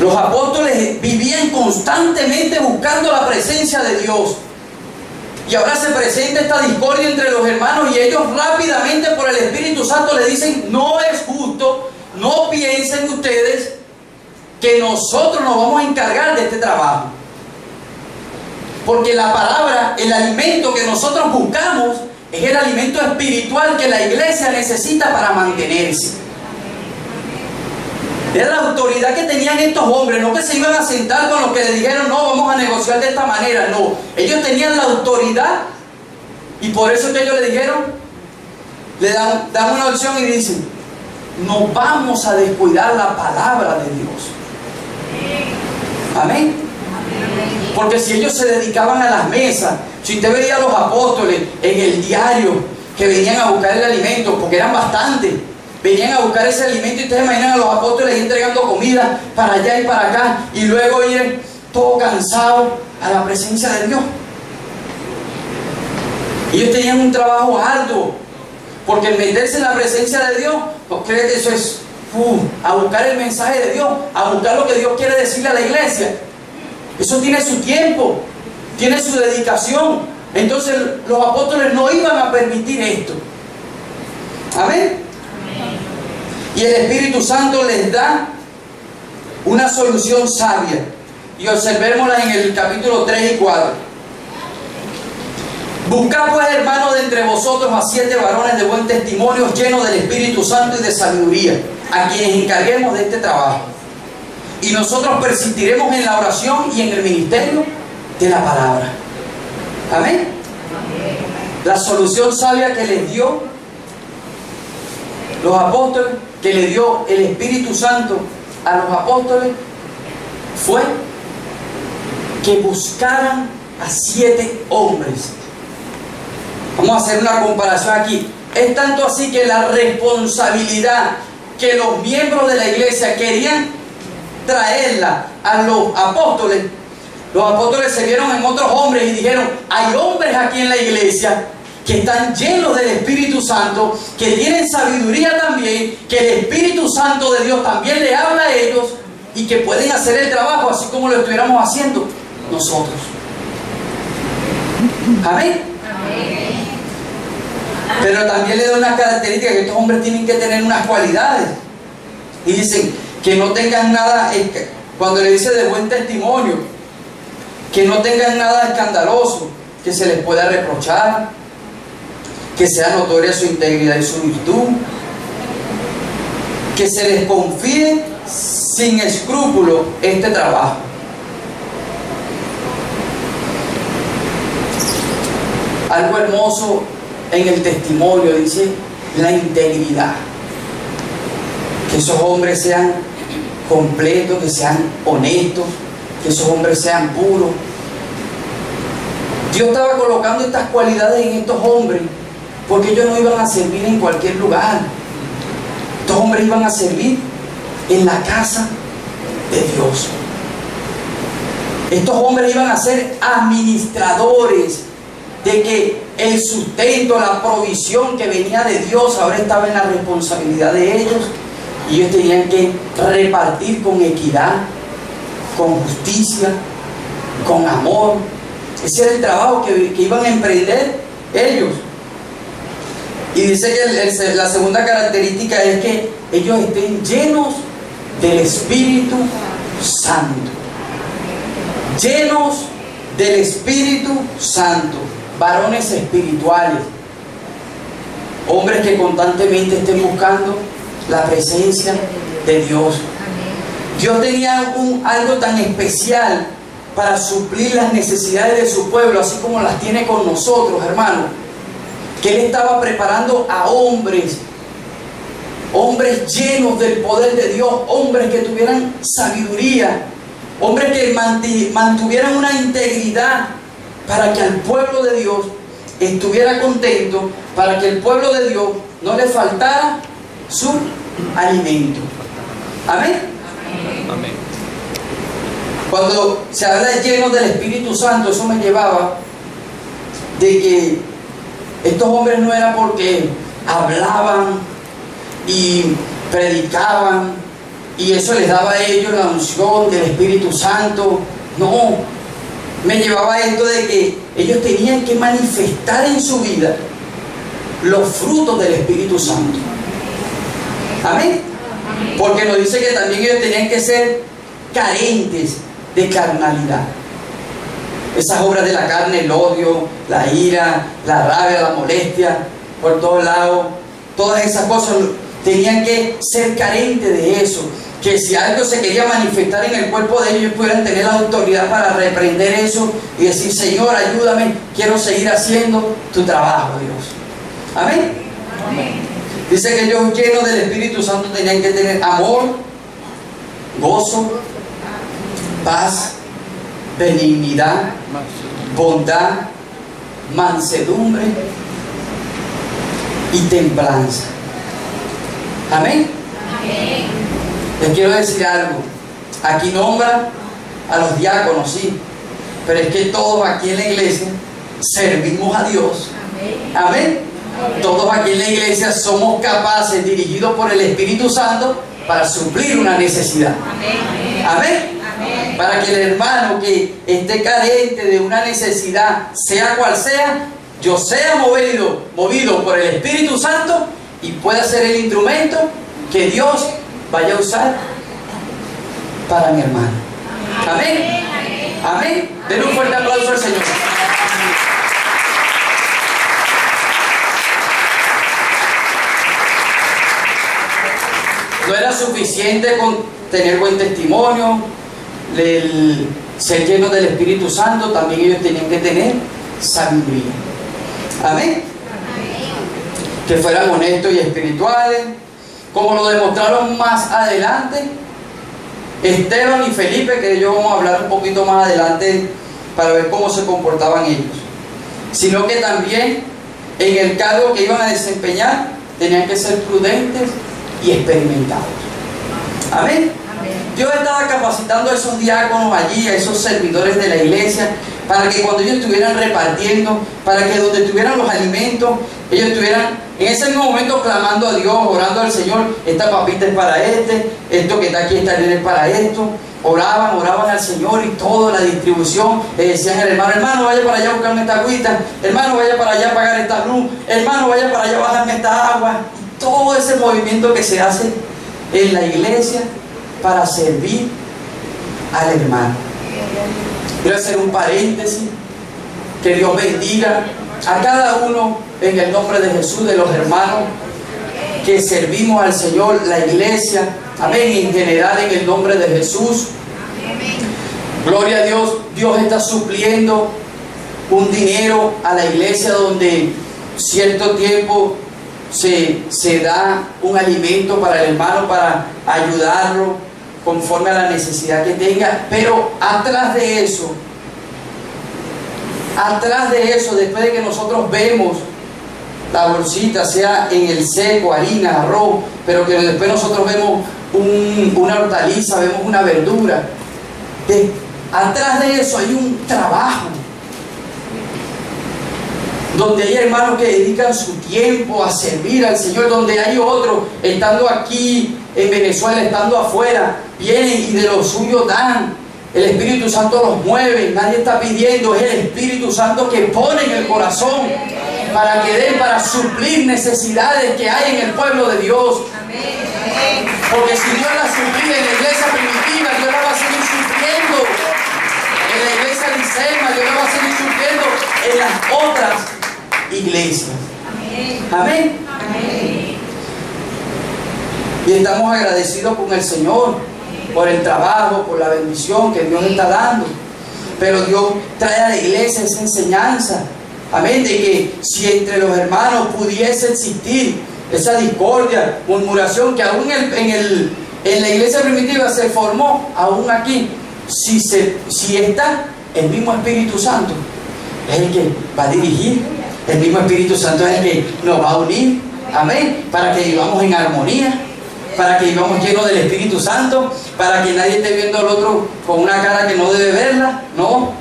Los apóstoles vivían constantemente buscando la presencia de Dios, y ahora se presenta esta discordia entre los hermanos, y ellos rápidamente por el Espíritu Santo le dicen: no es justo, no piensen ustedes que nosotros nos vamos a encargar de este trabajo, porque la palabra, el alimento que nosotros buscamos, es el alimento espiritual que la iglesia necesita para mantenerse. Era la autoridad que tenían estos hombres, no que se iban a sentar con los que le dijeron: no, vamos a negociar de esta manera. No, ellos tenían la autoridad, y por eso que ellos le dijeron, le dan una opción y dicen: no vamos a descuidar la palabra de Dios. Amén. Porque si ellos se dedicaban a las mesas, si usted veía a los apóstoles en el diario que venían a buscar el alimento, porque eran bastantes, venían a buscar ese alimento, y ustedes imaginan a los apóstoles entregando comida para allá y para acá, y luego ir todo cansado a la presencia de Dios. Ellos tenían un trabajo arduo, porque el meterse en la presencia de Dios, no cree que eso es a buscar el mensaje de Dios, a buscar lo que Dios quiere decirle a la iglesia. Eso tiene su tiempo, tiene su dedicación. Entonces los apóstoles no iban a permitir esto. Amén. Y el Espíritu Santo les da una solución sabia, y observémosla en el capítulo 3 y 4. Buscad pues, hermanos, de entre vosotros a 7 varones de buen testimonio, llenos del Espíritu Santo y de sabiduría, a quienes encarguemos de este trabajo, y nosotros persistiremos en la oración y en el ministerio de la palabra. Amén. La solución sabia que les dio los apóstoles, que le dio el Espíritu Santo a los apóstoles, fue que buscaran a 7 hombres. Vamos a hacer una comparación aquí. Es tanto así que la responsabilidad que los miembros de la iglesia querían traerla a los apóstoles se vieron en otros hombres y dijeron: hay hombres aquí en la iglesia que están llenos del Espíritu Santo, que tienen sabiduría también, que el Espíritu Santo de Dios también le habla a ellos, y que pueden hacer el trabajo así como lo estuviéramos haciendo nosotros. Amén. Pero también le da una característica, que estos hombres tienen que tener unas cualidades, y dicen que no tengan nada, cuando le dice de buen testimonio, que no tengan nada escandaloso que se les pueda reprochar, que sea notoria su integridad y su virtud, que se les confíe sin escrúpulo este trabajo. Algo hermoso en el testimonio, dice, la integridad. Que esos hombres sean completos, que sean honestos, que esos hombres sean puros. Dios estaba colocando estas cualidades en estos hombres, porque ellos no iban a servir en cualquier lugar. Estos hombres iban a servir en la casa de Dios. Estos hombres iban a ser administradores de que el sustento, la provisión que venía de Dios ahora estaba en la responsabilidad de ellos, y ellos tenían que repartir con equidad, con justicia, con amor. Ese era el trabajo que iban a emprender ellos. Y dice que la segunda característica es que ellos estén llenos del Espíritu Santo. Llenos del Espíritu Santo. Varones espirituales. Hombres que constantemente estén buscando la presencia de Dios. Dios tenía algo tan especial para suplir las necesidades de su pueblo, así como las tiene con nosotros, hermanos, que Él estaba preparando a hombres llenos del poder de Dios, hombres que tuvieran sabiduría, hombres que mantuvieran una integridad para que al pueblo de Dios estuviera contento, para que el pueblo de Dios no le faltara su alimento. Amén. Amén. Cuando se habla de llenos del Espíritu Santo, eso me llevaba de que estos hombres no era porque hablaban y predicaban y eso les daba a ellos la unción del Espíritu Santo. No, me llevaba a esto de que ellos tenían que manifestar en su vida los frutos del Espíritu Santo. Amén. Porque nos dice que también ellos tenían que ser carentes de carnalidad. Esas obras de la carne, el odio, la ira, la rabia, la molestia, por todos lados, todas esas cosas tenían que ser carentes de eso. Que si algo se quería manifestar en el cuerpo de ellos pudieran tener la autoridad para reprender eso y decir: Señor, ayúdame, quiero seguir haciendo tu trabajo, Dios. Amén. Amén. Dice que ellos llenos del Espíritu Santo tenían que tener amor, gozo, paz, benignidad, bondad, mansedumbre y templanza. Amén. Amén. Les quiero decir algo. Aquí nombra a los diáconos, sí, pero es que todos aquí en la iglesia servimos a Dios. Amén. Todos aquí en la iglesia somos capaces, dirigidos por el Espíritu Santo, para suplir una necesidad. Amén. Para que el hermano que esté carente de una necesidad, sea cual sea, yo sea movido por el Espíritu Santo y pueda ser el instrumento que Dios vaya a usar para mi hermano. Amén. Amén. Denle un fuerte aplauso al Señor. No era suficiente con tener buen testimonio, el ser llenos del Espíritu Santo, también ellos tenían que tener sabiduría. Amén. Que fueran honestos y espirituales, como lo demostraron más adelante Esteban y Felipe, que ellos vamos a hablar un poquito más adelante para ver cómo se comportaban ellos. Sino que también en el cargo que iban a desempeñar tenían que ser prudentes y experimentados. Amén. Dios estaba capacitando a esos diáconos allí, a esos servidores de la iglesia, para que cuando ellos estuvieran repartiendo, para que donde estuvieran los alimentos, ellos estuvieran en ese mismo momento clamando a Dios, orando al Señor: esta papita es para esto que está aquí, esta harina es para esto. Oraban al Señor y toda la distribución. Le decían al hermano: hermano, vaya para allá a buscarme esta agüita, hermano, vaya para allá a pagar esta luz, hermano, vaya para allá a bajarme esta agua. Y todo ese movimiento que se hace en la iglesia para servir al hermano. Quiero hacer un paréntesis. Que Dios bendiga a cada uno en el nombre de Jesús, de los hermanos que servimos al Señor, la iglesia, amén, en general en el nombre de Jesús. Gloria a Dios. Dios está supliendo un dinero a la iglesia donde cierto tiempo se da un alimento para el hermano, para ayudarlo conforme a la necesidad que tenga. Pero atrás de eso, después de que nosotros vemos la bolsita, sea en el seco, harina, arroz, pero que después nosotros vemos una hortaliza, vemos una verdura, atrás de eso hay un trabajo, donde hay hermanos que dedican su tiempo a servir al Señor, donde hay otros, estando aquí en Venezuela, estando afuera, vienen y de lo suyo dan. El Espíritu Santo los mueve, nadie está pidiendo, es el Espíritu Santo que pone en el corazón para que den, para suplir necesidades que hay en el pueblo de Dios. Porque si Dios la suplía en la iglesia primitiva, Dios la va a seguir supliendo en la iglesia Licema, Dios la va a seguir supliendo en las otras iglesias. Amén. Y estamos agradecidos con el Señor por el trabajo, por la bendición que Dios está dando. Pero Dios trae a la iglesia esa enseñanza, amén, de que si entre los hermanos pudiese existir esa discordia, murmuración que aún en la iglesia primitiva se formó, aún aquí, si está el mismo Espíritu Santo, es el que va a dirigir, el mismo Espíritu Santo es el que nos va a unir, amén, para que vivamos en armonía, para que vivamos llenos del Espíritu Santo, para que nadie esté viendo al otro con una cara que no debe verla, no,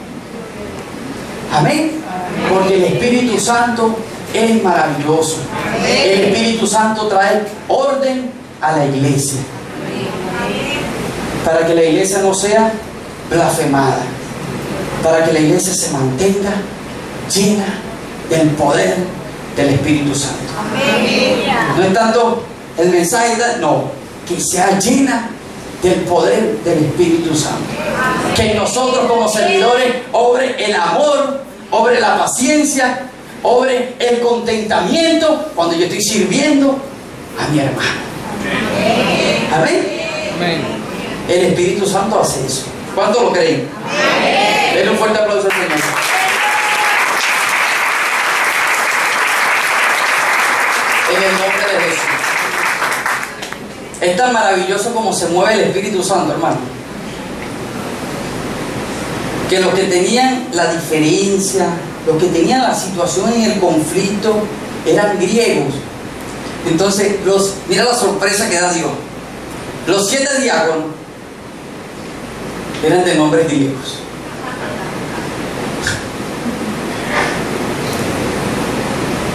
amén, porque el Espíritu Santo es maravilloso. El Espíritu Santo trae orden a la iglesia, para que la iglesia no sea blasfemada, para que la iglesia se mantenga llena del poder del Espíritu Santo. No es tanto el mensaje, no, que sea llena del poder del Espíritu Santo. Que en nosotros como servidores obre el amor, obre la paciencia, obre el contentamiento cuando yo estoy sirviendo a mi hermano. Amén. El Espíritu Santo hace eso. ¿Cuántos lo creen? Denle un fuerte aplauso al Señor. En el nombre de Jesús. Es tan maravilloso como se mueve el Espíritu Santo, hermano, que los que tenían la diferencia, los que tenían la situación en el conflicto, eran griegos. Entonces, mira la sorpresa que da Dios. Los 7 diáconos eran de nombres griegos.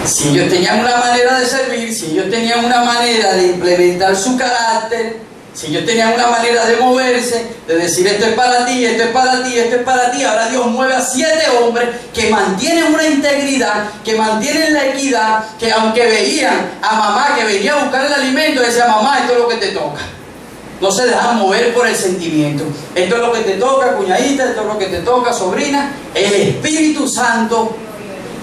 Si ellos tenían una manera de servir, si ellos tenían una manera de implementar su carácter, si ellos tenían una manera de moverse, de decir esto es para ti, esto es para ti, esto es para ti, ahora Dios mueve a 7 hombres que mantienen una integridad, que mantienen la equidad, que aunque veían a mamá que venía a buscar el alimento, decía mamá, esto es lo que te toca. No se dejan mover por el sentimiento. Esto es lo que te toca, cuñadita, esto es lo que te toca, sobrina. El Espíritu Santo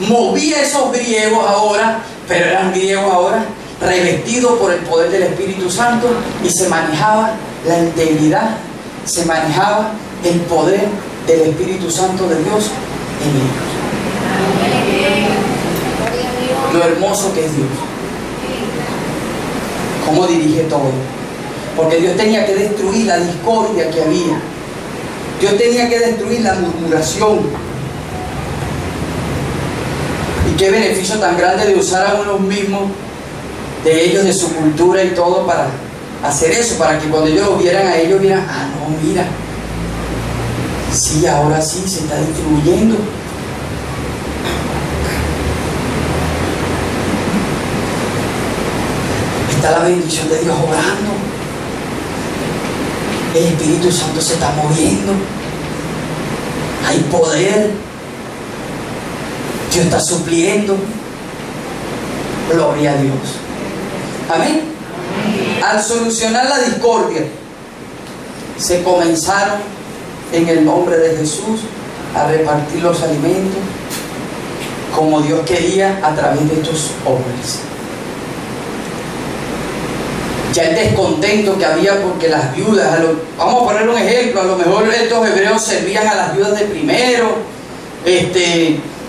movía a esos griegos ahora, pero eran griegos ahora revestidos por el poder del Espíritu Santo, y se manejaba la integridad, se manejaba el poder del Espíritu Santo de Dios en ellos. Lo hermoso que es Dios, cómo dirige todo. Porque Dios tenía que destruir la discordia que había. Dios tenía que destruir la murmuración. Y qué beneficio tan grande de usar a unos mismos, de ellos, de su cultura y todo, para hacer eso, para que cuando ellos lo vieran a ellos, vieran, ah, no, mira, sí, ahora sí, se está distribuyendo. Está la bendición de Dios obrando. El Espíritu Santo se está moviendo. Hay poder. Dios está supliendo. Gloria a Dios. Amén. Al solucionar la discordia, se comenzaron en el nombre de Jesús a repartir los alimentos como Dios quería a través de estos hombres. Ya el descontento que había porque las viudas, vamos a poner un ejemplo, a lo mejor estos hebreos servían a las viudas de primero,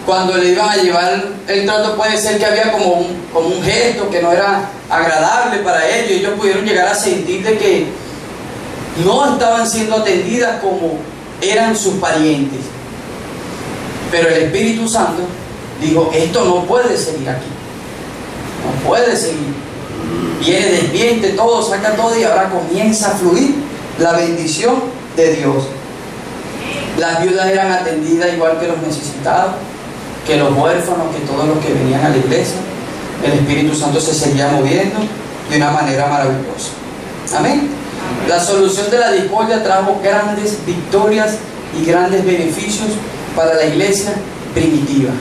cuando le iban a llevar el trato, puede ser que había como un gesto que no era agradable para ellos, y ellos pudieron llegar a sentir de que no estaban siendo atendidas como eran sus parientes. Pero el Espíritu Santo dijo, esto no puede seguir aquí, no puede seguir. Viene, desmiente todo, saca todo, y ahora comienza a fluir la bendición de Dios. Las viudas eran atendidas igual que los necesitados, que los huérfanos, que todos los que venían a la iglesia. El Espíritu Santo se seguía moviendo de una manera maravillosa. Amén. La solución de la discordia trajo grandes victorias y grandes beneficios para la iglesia primitiva.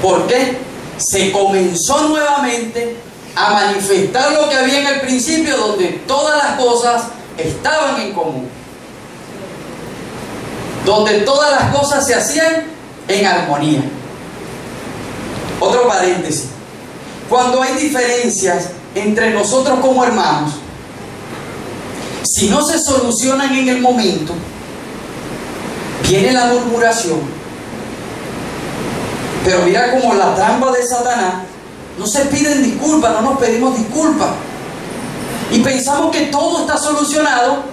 ¿Por qué? Se comenzó nuevamente a manifestar lo que había en el principio, donde todas las cosas estaban en común, donde todas las cosas se hacían en armonía. Otro paréntesis: cuando hay diferencias entre nosotros como hermanos, si no se solucionan en el momento, viene la murmuración. Pero mira como la trampa de Satanás, no se piden disculpas, no nos pedimos disculpas. Y pensamos que todo está solucionado.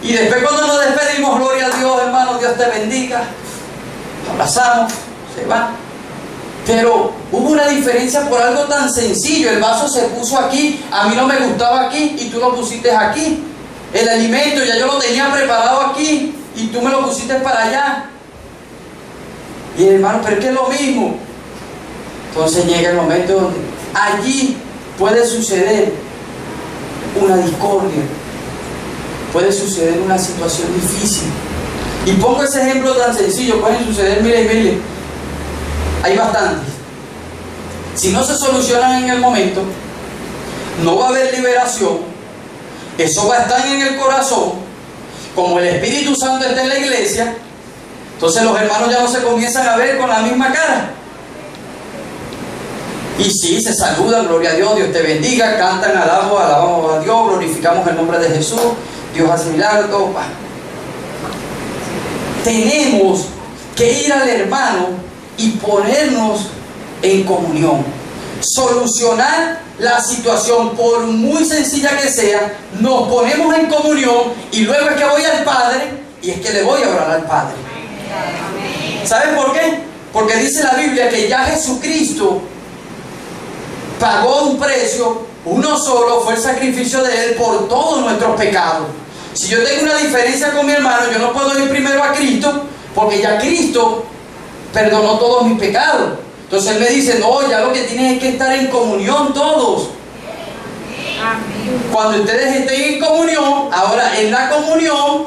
Y después cuando nos despedimos, gloria a Dios, hermano, Dios te bendiga. Abrazamos, se va. Pero hubo una diferencia por algo tan sencillo. El vaso se puso aquí, a mí no me gustaba aquí y tú lo pusiste aquí. El alimento ya yo lo tenía preparado aquí y tú me lo pusiste para allá. Y el hermano, pero es que es lo mismo. Entonces llega el momento donde allí puede suceder una discordia, puede suceder una situación difícil. Y pongo ese ejemplo tan sencillo, pueden suceder miles y miles. Hay bastantes. Si no se solucionan en el momento, no va a haber liberación. Eso va a estar en el corazón. Como el Espíritu Santo está en la iglesia, entonces los hermanos ya no se comienzan a ver con la misma cara. Y sí, se saludan, gloria a Dios, Dios te bendiga, cantan, alabamos a Dios, glorificamos el nombre de Jesús, Dios hace milagros, todo. Tenemos que ir al hermano y ponernos en comunión, solucionar la situación, por muy sencilla que sea, nos ponemos en comunión y luego es que voy al Padre y es que le voy a orar al Padre. ¿Saben por qué? Porque dice la Biblia que ya Jesucristo pagó un precio, uno solo, fue el sacrificio de Él por todos nuestros pecados. Si yo tengo una diferencia con mi hermano, yo no puedo ir primero a Cristo, porque ya Cristo perdonó todos mis pecados. Entonces Él me dice, no, ya lo que tienes es que estar en comunión todos. Cuando ustedes estén en comunión, ahora en la comunión,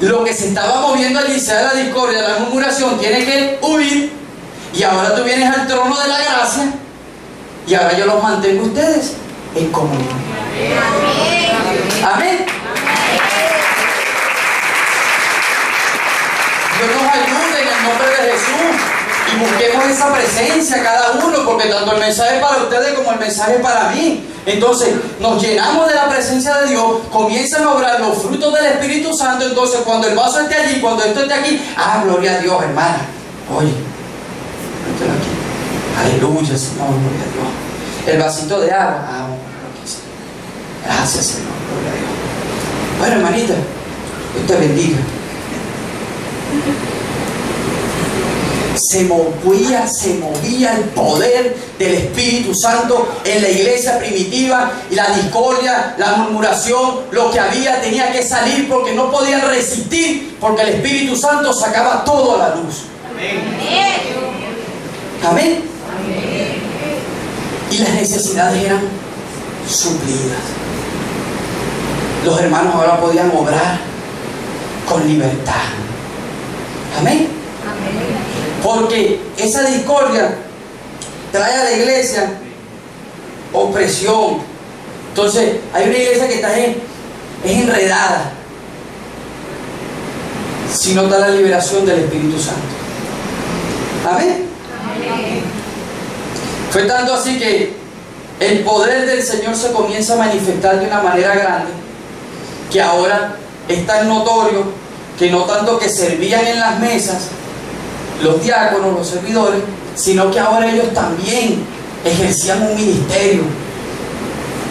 lo que se estaba moviendo allí, sea la discordia, la murmuración, tiene que huir. Y ahora tú vienes al trono de la gracia y ahora yo los mantengo a ustedes en comunión. Amén. Dios nos ayude en el nombre de Jesús y busquemos esa presencia cada uno, porque tanto el mensaje es para ustedes como el mensaje es para mí. Entonces nos llenamos de la presencia de Dios, comienzan a obrar los frutos del Espíritu Santo. Entonces cuando el vaso esté allí, cuando esto esté aquí, gloria a Dios, hermana, oye, mételo aquí, aleluya, Señor, gloria a Dios. El vasito de agua, gracias, Señor, gloria a Dios. Bueno, hermanita, Dios te bendiga. Se movía el poder del Espíritu Santo en la iglesia primitiva, y la discordia, la murmuración, lo que había tenía que salir porque no podían resistir, porque el Espíritu Santo sacaba todo a la luz. Amén. Amén. Y las necesidades eran suplidas. Los hermanos ahora podían obrar con libertad. Amén. Porque esa discordia trae a la iglesia opresión. Entonces hay una iglesia que está es enredada si no está la liberación del Espíritu Santo. Amén. Fue tanto así que el poder del Señor se comienza a manifestar de una manera grande, que ahora es tan notorio que no tanto que servían en las mesas los diáconos, los servidores, sino que ahora ellos también ejercían un ministerio.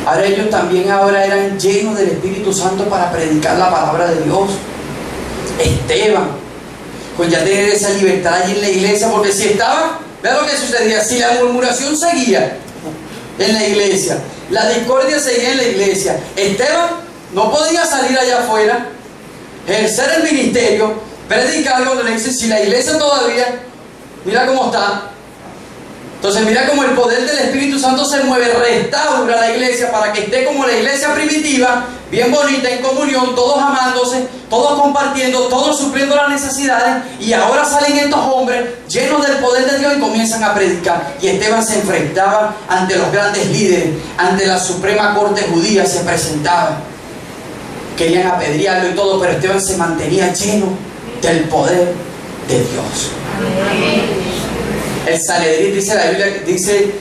Ahora ellos también eran llenos del Espíritu Santo para predicar la palabra de Dios. Esteban, con ya tener esa libertad allí en la iglesia, porque si estaba, vea lo que sucedía, si la murmuración seguía en la iglesia, la discordia seguía en la iglesia, Esteban no podía salir allá afuera, ejercer el ministerio, predicar. Cuando le dice, si la iglesia todavía, mira cómo está. Entonces mira cómo el poder del Espíritu Santo se mueve, restaura la iglesia para que esté como la iglesia primitiva, bien bonita, en comunión, todos amándose, todos compartiendo, todos supliendo las necesidades. Y ahora salen estos hombres llenos del poder de Dios y comienzan a predicar. Y Esteban se enfrentaba ante los grandes líderes, ante la suprema corte judía, se presentaba. Querían apedrearlo y todo, pero Esteban se mantenía lleno del poder de Dios. Amén. El Sanedrín, dice la Biblia, dice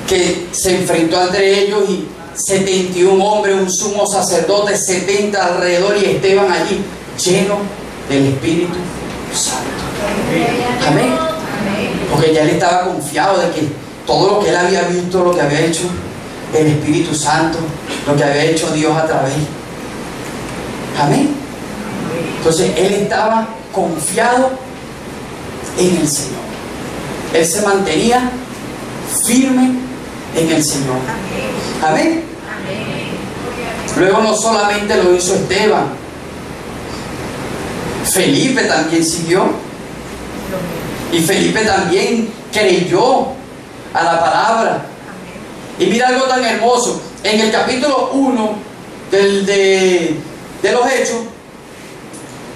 que se enfrentó entre ellos y 71 hombres, un sumo sacerdote, 70 alrededor y Esteban allí, lleno del Espíritu Santo. Amén. Porque ya él estaba confiado de que todo lo que él había visto, lo que había hecho el Espíritu Santo, lo que había hecho Dios a través. Amén. Entonces él estaba confiado en el Señor. Él se mantenía firme en el Señor. Amén. Luego no solamente lo hizo Esteban, Felipe también siguió. Y Felipe también creyó a la palabra. Y mira algo tan hermoso. En el capítulo 1 de los Hechos,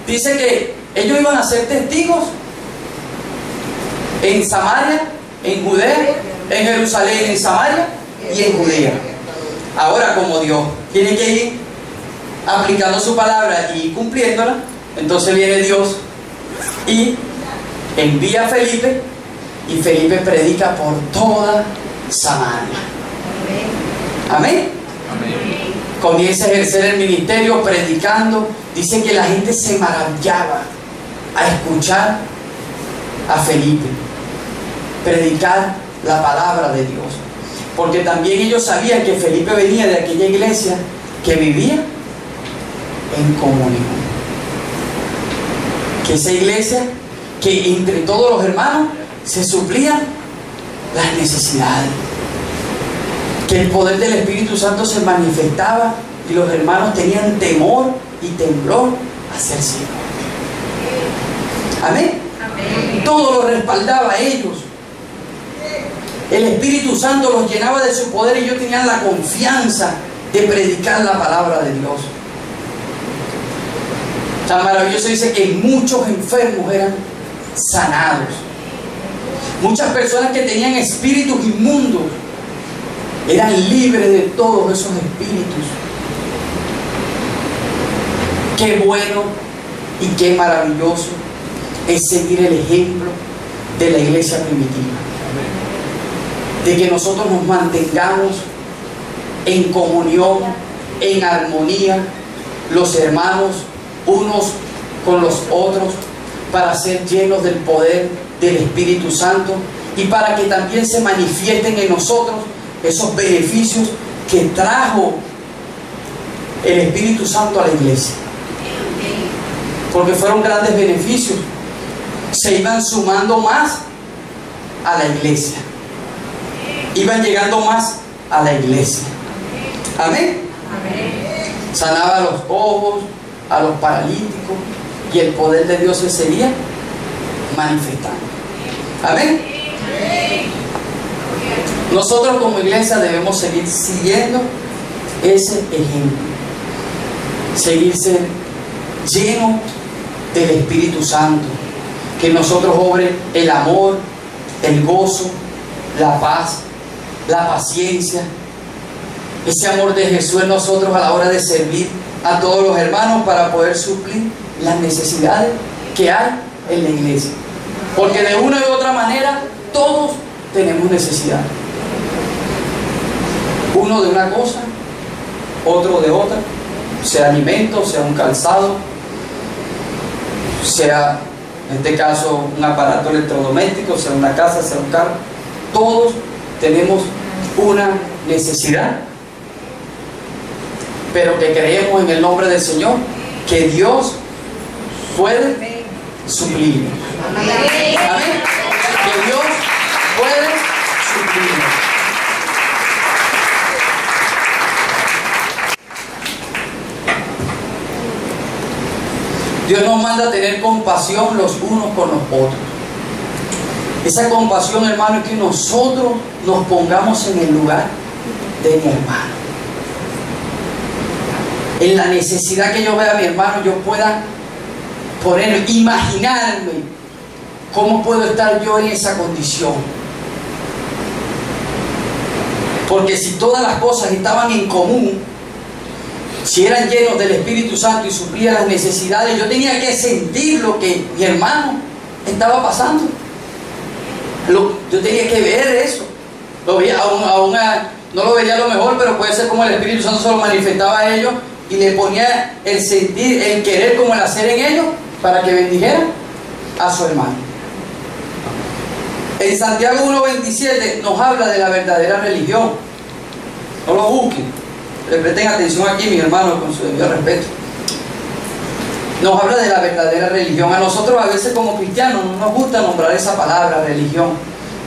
dice que ellos iban a ser testigos en Samaria, en Judea, en Jerusalén, en Samaria y en Judea. Ahora, como Dios tiene que ir aplicando su palabra y cumpliéndola, entonces viene Dios y envía a Felipe, y Felipe predica por toda Samaria. Amén. Comienza a ejercer el ministerio predicando. Dice que la gente se maravillaba a escuchar a Felipe predicar la palabra de Dios, porque también ellos sabían que Felipe venía de aquella iglesia que vivía en comunión, que esa iglesia que entre todos los hermanos se suplían las necesidades, que el poder del Espíritu Santo se manifestaba y los hermanos tenían temor y temblor a ser siervos. Amén. Todo lo respaldaba a ellos. El Espíritu Santo los llenaba de su poder y ellos tenían la confianza de predicar la palabra de Dios. Tan maravilloso, dice que muchos enfermos eran sanados. Muchas personas que tenían espíritus inmundos eran libres de todos esos espíritus. Qué bueno y qué maravilloso es seguir el ejemplo de la iglesia primitiva, de que nosotros nos mantengamos en comunión, en armonía, los hermanos unos con los otros, para ser llenos del poder del Espíritu Santo y para que también se manifiesten en nosotros esos beneficios que trajo el Espíritu Santo a la iglesia, porque fueron grandes beneficios. Se iban sumando más a la iglesia, iban llegando más a la iglesia. Amén. Sanaba a los cojos, a los paralíticos, y el poder de Dios se seguía manifestando. Amén. Nosotros como iglesia debemos seguir siguiendo ese ejemplo, seguirse lleno del Espíritu Santo, que en nosotros obre el amor, el gozo, la paz, la paciencia, ese amor de Jesús en nosotros a la hora de servir a todos los hermanos para poder suplir las necesidades que hay en la iglesia, porque de una u otra manera todos tenemos necesidad, uno de una cosa, otro de otra, sea alimento, sea un calzado, sea en este caso un aparato electrodoméstico, sea una casa, sea un carro. Todos tenemos una necesidad, pero que creemos en el nombre del Señor que Dios puede suplir. Amén. Que Dios puede suplir. Dios nos manda a tener compasión los unos con los otros. Esa compasión, hermano, es que nosotros nos pongamos en el lugar de mi hermano. En la necesidad que yo vea a mi hermano, yo pueda ponerme, imaginarme cómo puedo estar yo en esa condición. Porque si todas las cosas estaban en común, si eran llenos del Espíritu Santo y suplían las necesidades, yo tenía que sentir lo que mi hermano estaba pasando. Yo tenía que ver eso. Lo veía, no lo veía a lo mejor, pero puede ser como el Espíritu Santo se lo manifestaba a ellos y le ponía el sentir, el querer como el hacer en ellos para que bendijeran a su hermano. En Santiago 1:27 nos habla de la verdadera religión. No lo busquen, le presten atención aquí, mis hermanos, con su debido respeto. Nos habla de la verdadera religión. A nosotros a veces como cristianos no nos gusta nombrar esa palabra, religión.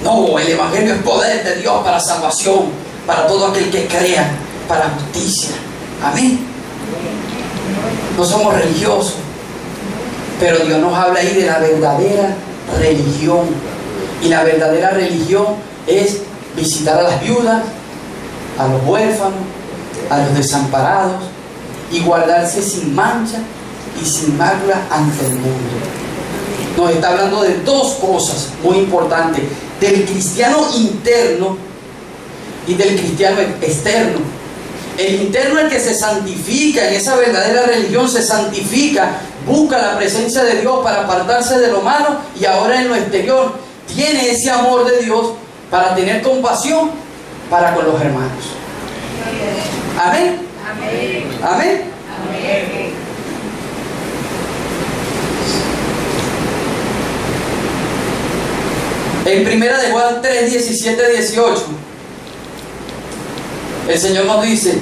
No, el Evangelio es poder de Dios para salvación, para todo aquel que crea, para justicia. Amén. No somos religiosos, pero Dios nos habla ahí de la verdadera religión. Y la verdadera religión es visitar a las viudas, a los huérfanos, a los desamparados y guardarse sin mancha y sin mácula ante el mundo. Nos está hablando de dos cosas muy importantes: del cristiano interno y del cristiano externo. El interno es el que se santifica, en esa verdadera religión se santifica, busca la presencia de Dios para apartarse de lo malo, y ahora en lo exterior tiene ese amor de Dios para tener compasión para con los hermanos. Amén. Amén. Amén. Amén. En 1 de Juan 3, 17, 18, el Señor nos dice: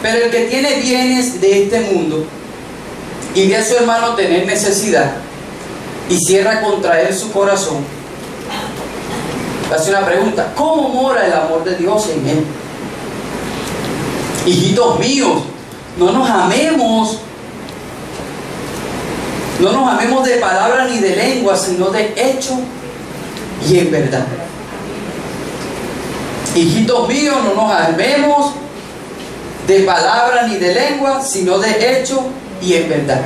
pero el que tiene bienes de este mundo y ve a su hermano tener necesidad y cierra contra él su corazón, hace una pregunta: ¿cómo mora el amor de Dios en él? Hijitos míos, no nos amemos de palabra ni de lengua, sino de hecho y en verdad. Hijitos míos, no nos amemos de palabra ni de lengua, sino de hecho y en verdad.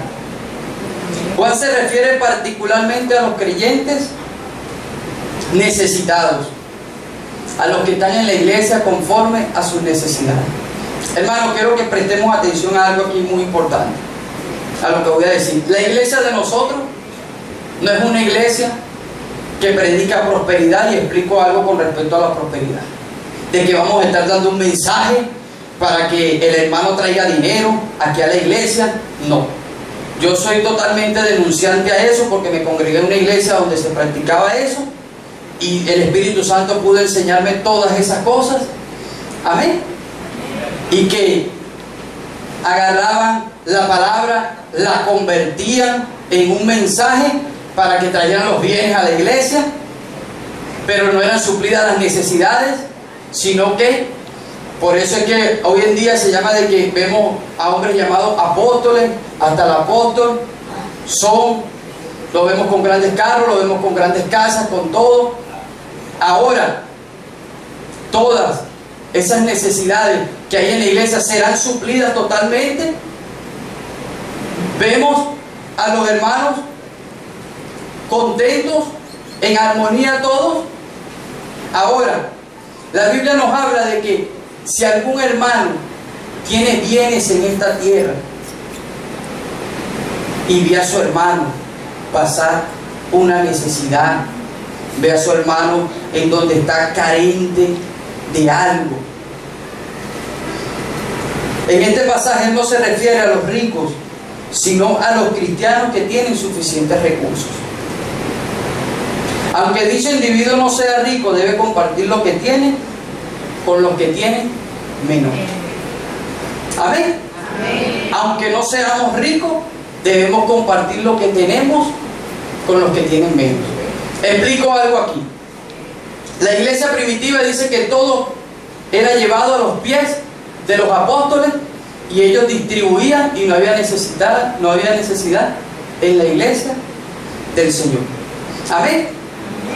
Juan se refiere particularmente a los creyentes necesitados, a los que están en la iglesia conforme a sus necesidades. Hermano, quiero que prestemos atención a algo aquí muy importante, a lo que voy a decir. La iglesia de nosotros no es una iglesia que predica prosperidad, y explico algo con respecto a la prosperidad, de que vamos a estar dando un mensaje para que el hermano traiga dinero aquí a la iglesia. No, yo soy totalmente denunciante a eso, porque me congregué en una iglesia donde se practicaba eso y el Espíritu Santo pudo enseñarme todas esas cosas. Amén. Y que agarraban la palabra, la convertían en un mensaje para que trajeran los bienes a la iglesia, pero no eran suplidas las necesidades, sino que, por eso es que hoy en día se llama de que vemos a hombres llamados apóstoles, hasta el apóstol lo vemos con grandes carros, lo vemos con grandes casas, con todo. Ahora, todas esas necesidades que hay en la iglesia serán suplidas totalmente. Vemos a los hermanos contentos, en armonía todos. Ahora, la Biblia nos habla de que si algún hermano tiene bienes en esta tierra y ve a su hermano pasar una necesidad, ve a su hermano en donde está carente de algo. En este pasaje no se refiere a los ricos, sino a los cristianos que tienen suficientes recursos. Aunque dicho individuo no sea rico, debe compartir lo que tiene con los que tienen menos. Amén. Amén. Aunque no seamos ricos, debemos compartir lo que tenemos con los que tienen menos. Explico algo aquí. La iglesia primitiva dice que todo era llevado a los pies de los apóstoles y ellos distribuían, y no había necesidad en la iglesia del Señor. Amén.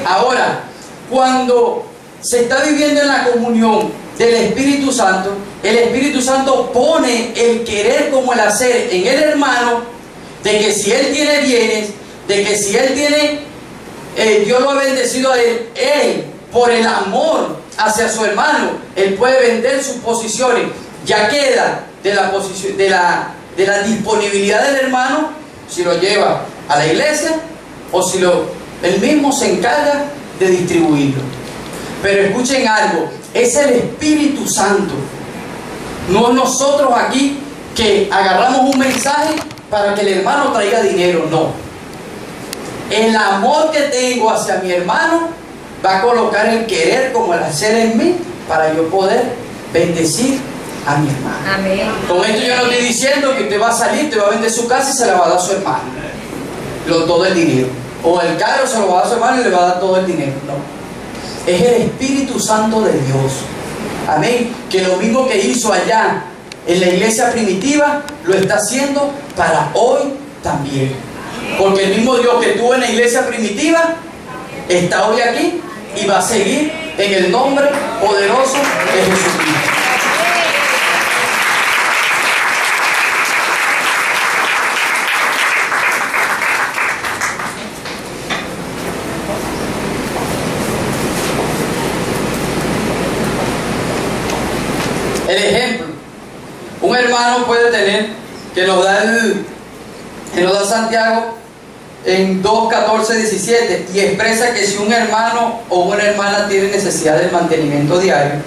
Ahora, cuando se está viviendo en la comunión del Espíritu Santo, el Espíritu Santo pone el querer como el hacer en el hermano, de que si él tiene bienes, de que si él tiene, Dios lo ha bendecido a él por el amor hacia su hermano, él puede vender sus posiciones. Ya queda de la posición, de la disponibilidad del hermano, si lo lleva a la iglesia o si él mismo se encarga de distribuirlo. Pero escuchen algo, es el Espíritu Santo. No nosotros aquí que agarramos un mensaje para que el hermano traiga dinero, no. El amor que tengo hacia mi hermano va a colocar el querer como el hacer en mí para yo poder bendecir a mi hermano. Amén. Con esto yo no estoy diciendo que usted va a salir, te va a vender su casa y se la va a dar a su hermano, todo el dinero. O el carro se lo va a dar a su hermano y le va a dar todo el dinero. No. Es el Espíritu Santo de Dios. Amén. Que lo mismo que hizo allá en la iglesia primitiva, lo está haciendo para hoy también. Porque el mismo Dios que tuvo en la iglesia primitiva está hoy aquí y va a seguir en el nombre poderoso de Jesucristo. El ejemplo, un hermano puede tener, que nos da Santiago en 2:14-17, y expresa que si un hermano o una hermana tiene necesidad del mantenimiento diario,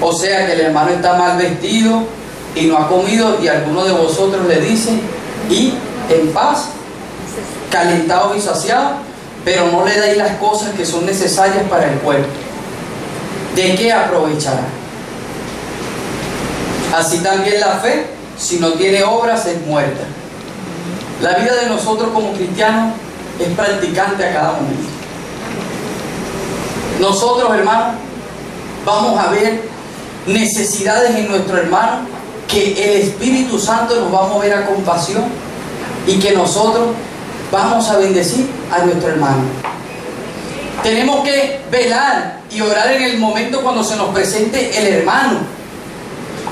o sea que el hermano está mal vestido y no ha comido, y alguno de vosotros le dice, y en paz, calentados y saciados, pero no le dais las cosas que son necesarias para el cuerpo, ¿de qué aprovechará? Así también la fe, si no tiene obras, es muerta. La vida de nosotros como cristianos es practicante a cada momento. Nosotros, hermanos, vamos a ver necesidades en nuestro hermano, que el Espíritu Santo nos va a mover a compasión y que nosotros vamos a bendecir a nuestro hermano. Tenemos que velar y orar en el momento cuando se nos presente el hermano.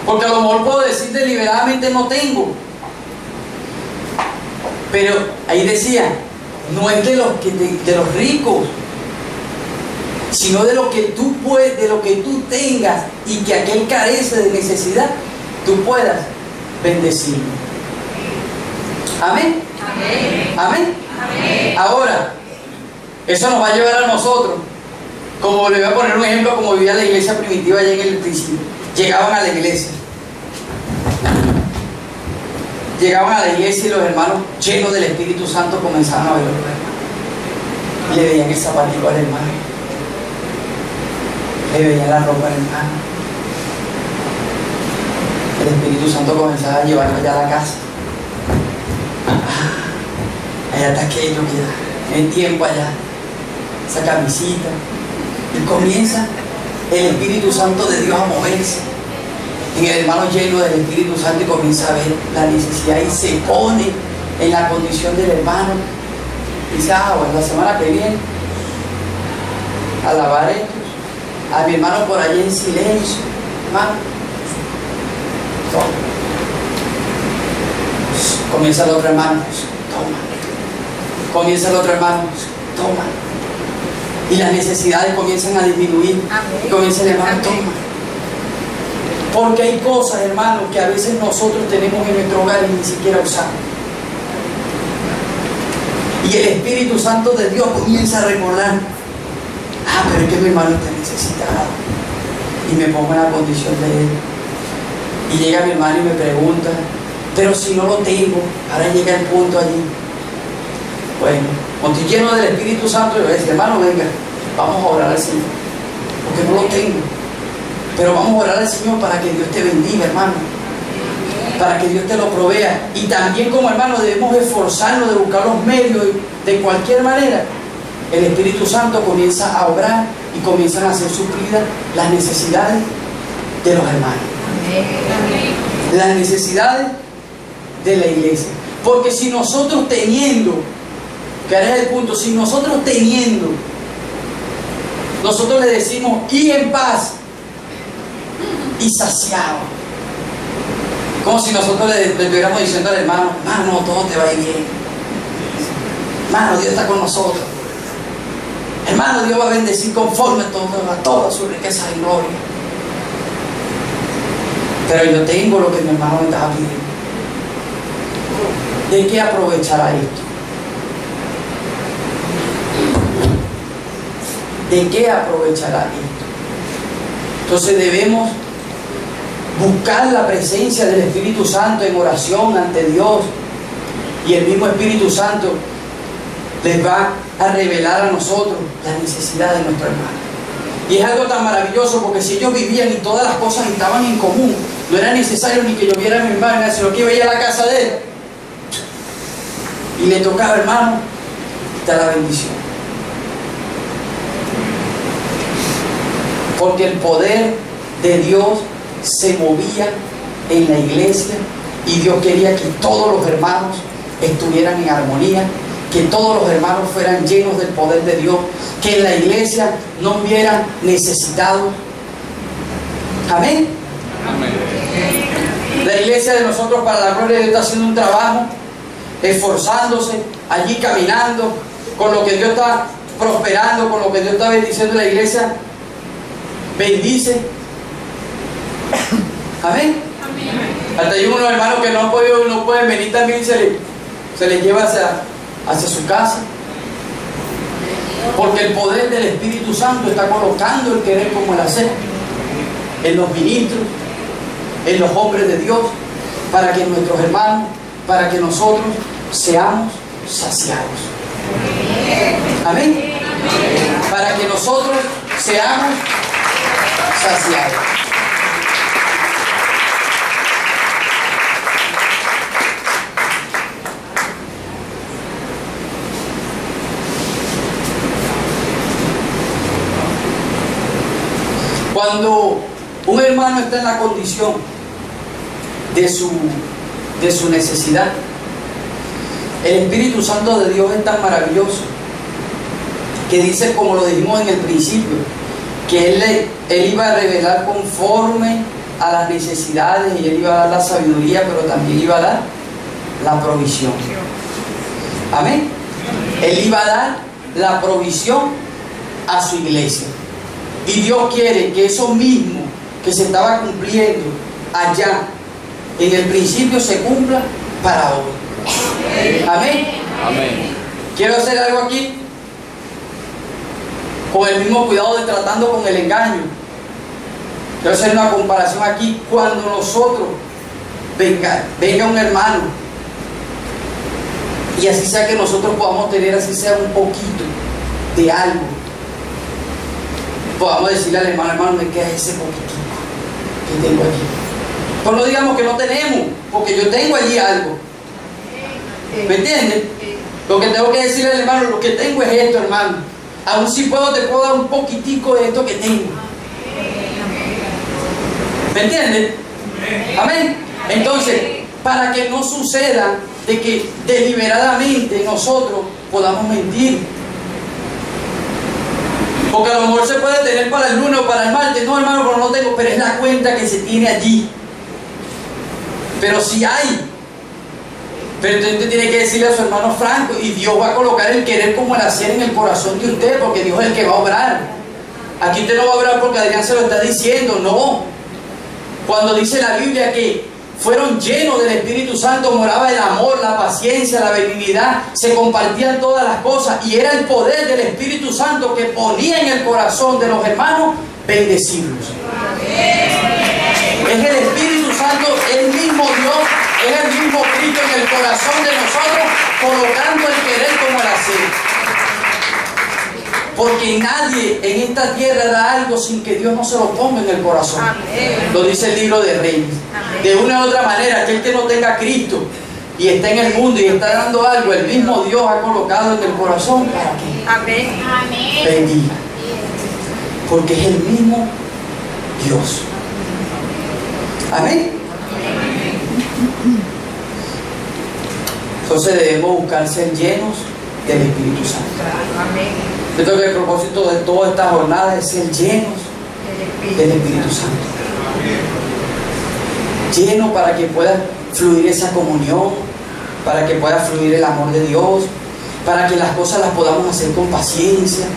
Porque a lo mejor puedo decir deliberadamente no tengo. Pero ahí decía, no es de los ricos, sino de lo que tú puedes, de lo que tú tengas y que aquel carece de necesidad, tú puedas bendecirlo. Amén. Amén. Amén. Amén. Ahora, eso nos va a llevar a nosotros, como le voy a poner un ejemplo, como vivía la iglesia primitiva allá en el principio. Llegaban a la iglesia. Llegaban a la iglesia y los hermanos llenos del Espíritu Santo comenzaban a ver a los hermanos. Le veían el zapatico al hermano. Le veían la ropa al hermano. El Espíritu Santo comenzaba a llevarlo allá a la casa. Allá está aquello que da. En tiempo allá. Esa camisita. Y comienza el Espíritu Santo de Dios a moverse en el hermano lleno del Espíritu Santo, y comienza a ver la necesidad y se pone en la condición del hermano. Y dice, bueno, la semana que viene alabar estos, a mi hermano por allí en silencio, hermano. Toma. Comienza el otro hermano, toma. Comienza el otro hermano, toma. Y las necesidades comienzan a disminuir. Y comienza el hermano, toma. Porque hay cosas, hermanos, que a veces nosotros tenemos en nuestro hogar y ni siquiera usamos. Y el Espíritu Santo de Dios comienza a recordar, pero es que mi hermano está necesitado. Y me pongo en la condición de él. Y llega mi hermano y me pregunta, pero si no lo tengo, ahora llega el punto allí. Bueno, cuando estoy lleno del Espíritu Santo, yo voy a decir, hermano, venga, vamos a orar al Señor, porque no lo tengo. Pero vamos a orar al Señor para que Dios te bendiga, hermano, para que Dios te lo provea. Y también como hermanos debemos esforzarnos de buscar los medios de cualquier manera. El Espíritu Santo comienza a obrar y comienzan a ser suplidas las necesidades de los hermanos. Las necesidades de la iglesia. Porque si nosotros teniendo, que ahora es el punto, si nosotros teniendo, nosotros le decimos, y en paz, y saciado, como si nosotros le estuviéramos diciendo al hermano, hermano, todo te va a ir bien, hermano, Dios está con nosotros, hermano, Dios va a bendecir conforme a toda su riqueza y gloria. Pero yo tengo lo que mi hermano me estaba pidiendo. ¿De qué aprovechará esto? ¿de qué aprovechará esto? Entonces debemos buscar la presencia del Espíritu Santo en oración ante Dios, y el mismo Espíritu Santo les va a revelar a nosotros la necesidad de nuestro hermano. Y es algo tan maravilloso, porque si ellos vivían y todas las cosas estaban en común, no era necesario ni que yo viera a mi hermana, sino que iba a ir a la casa de él y le tocaba: hermano, está la bendición. Porque el poder de Dios se movía en la iglesia, y Dios quería que todos los hermanos estuvieran en armonía, que todos los hermanos fueran llenos del poder de Dios, que en la iglesia no hubiera necesitados. Amén. Amén. La iglesia de nosotros, para la gloria de Dios, está haciendo un trabajo, esforzándose, allí caminando, con lo que Dios está prosperando, con lo que Dios está bendiciendo. La iglesia bendice. Amén. Amén. Hasta hay unos hermanos que no pueden venir también, se les lleva hacia su casa, porque el poder del Espíritu Santo está colocando el querer como el hacer en los ministros, en los hombres de Dios, para que nuestros hermanos, para que nosotros seamos saciados. Amén. Para que nosotros seamos saciados. Cuando un hermano está en la condición de su necesidad, el Espíritu Santo de Dios es tan maravilloso que dice, como lo dijimos en el principio, que Él iba a revelar conforme a las necesidades, y Él iba a dar la sabiduría, pero también iba a dar la provisión. Amén. Él iba a dar la provisión a su iglesia. Y Dios quiere que eso mismo que se estaba cumpliendo allá en el principio se cumpla para hoy. Amén. Amén. Quiero hacer algo aquí con el mismo cuidado de tratando con el engaño. Quiero hacer una comparación aquí. Cuando nosotros venga un hermano, y así sea que nosotros podamos tener, así sea un poquito de algo, podamos decirle al hermano: hermano, me queda ese poquito que tengo allí. Pues no digamos que no tenemos, porque yo tengo allí algo. ¿Me entiendes? Lo que tengo que decirle al hermano: lo que tengo es esto, hermano. Aún si puedo, te puedo dar un poquitico de esto que tengo. ¿Me entiendes? Amén. Entonces, para que no suceda de que deliberadamente nosotros podamos mentir. Porque a lo mejor se puede tener para el lunes o para el martes. No, hermano, pero no tengo. Pero es la cuenta que se tiene allí. Pero si hay. Pero usted tiene que decirle a su hermano Franco, y Dios va a colocar el querer como el hacer en el corazón de usted, porque Dios es el que va a obrar. Aquí usted no va a obrar porque Adrián se lo está diciendo, no. Cuando dice la Biblia que fueron llenos del Espíritu Santo, moraba el amor, la paciencia, la benignidad, se compartían todas las cosas, y era el poder del Espíritu Santo que ponía en el corazón de los hermanos bendecirlos. Es el Espíritu Santo, el mismo Dios, es el mismo Cristo en el corazón de nosotros, colocando el querer como el hacer. Porque nadie en esta tierra da algo sin que Dios no se lo ponga en el corazón. Amén. Lo dice el libro de Reyes. Amén. De una u otra manera, aquel que no tenga a Cristo y está en el mundo y está dando algo, el mismo Dios ha colocado en el corazón para que bendiga. Porque es el mismo Dios. Amén. Entonces debemos buscar ser llenos del Espíritu Santo. Amén. Yo creo que el propósito de toda esta jornada es ser llenos del Espíritu Santo. Llenos para que pueda fluir esa comunión, para que pueda fluir el amor de Dios, para que las cosas las podamos hacer con paciencia,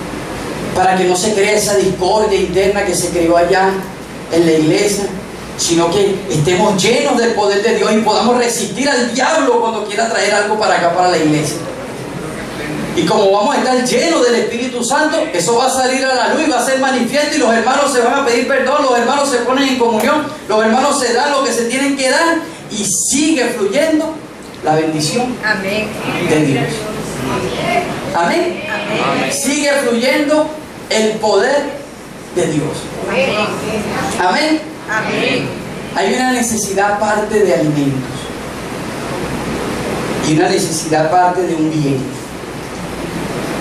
para que no se cree esa discordia interna que se creó allá en la iglesia, sino que estemos llenos del poder de Dios y podamos resistir al diablo cuando quiera traer algo para acá, para la iglesia. Y como vamos a estar llenos del Espíritu Santo, eso va a salir a la luz y va a ser manifiesto, y los hermanos se van a pedir perdón, los hermanos se ponen en comunión, los hermanos se dan lo que se tienen que dar, y sigue fluyendo la bendición de Dios. Amén. Sigue fluyendo el poder de Dios. Amén. Hay una necesidad aparte de alimentos y una necesidad aparte de un bien.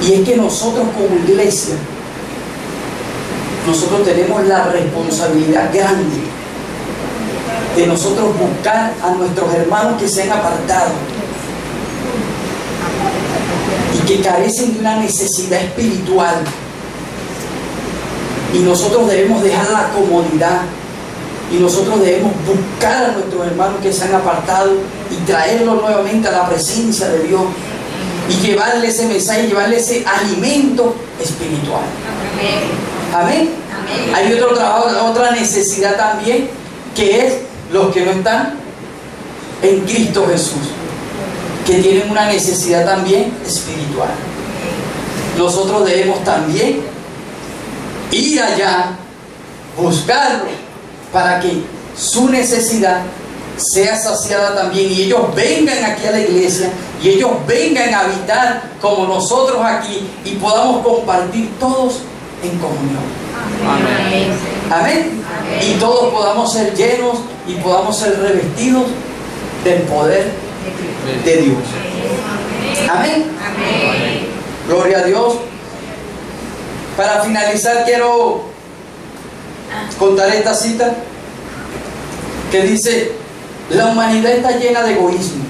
Y es que nosotros como iglesia, nosotros tenemos la responsabilidad grande de nosotros buscar a nuestros hermanos que se han apartado y que carecen de una necesidad espiritual. Y nosotros debemos dejar la comodidad y nosotros debemos buscar a nuestros hermanos que se han apartado y traerlos nuevamente a la presencia de Dios y llevarle ese mensaje, llevarle ese alimento espiritual. Amén. Hay otro trabajo, otra necesidad también, que es los que no están en Cristo Jesús, que tienen una necesidad también espiritual. Nosotros debemos también ir allá, buscarlo, para que su necesidad sea saciada también, y ellos vengan aquí a la iglesia, y ellos vengan a habitar como nosotros aquí, y podamos compartir todos en comunión. Amén. Amén. Y todos podamos ser llenos y podamos ser revestidos del poder de Dios. Amén. Gloria a Dios. Para finalizar, quiero contar esta cita que dice: la humanidad está llena de egoísmo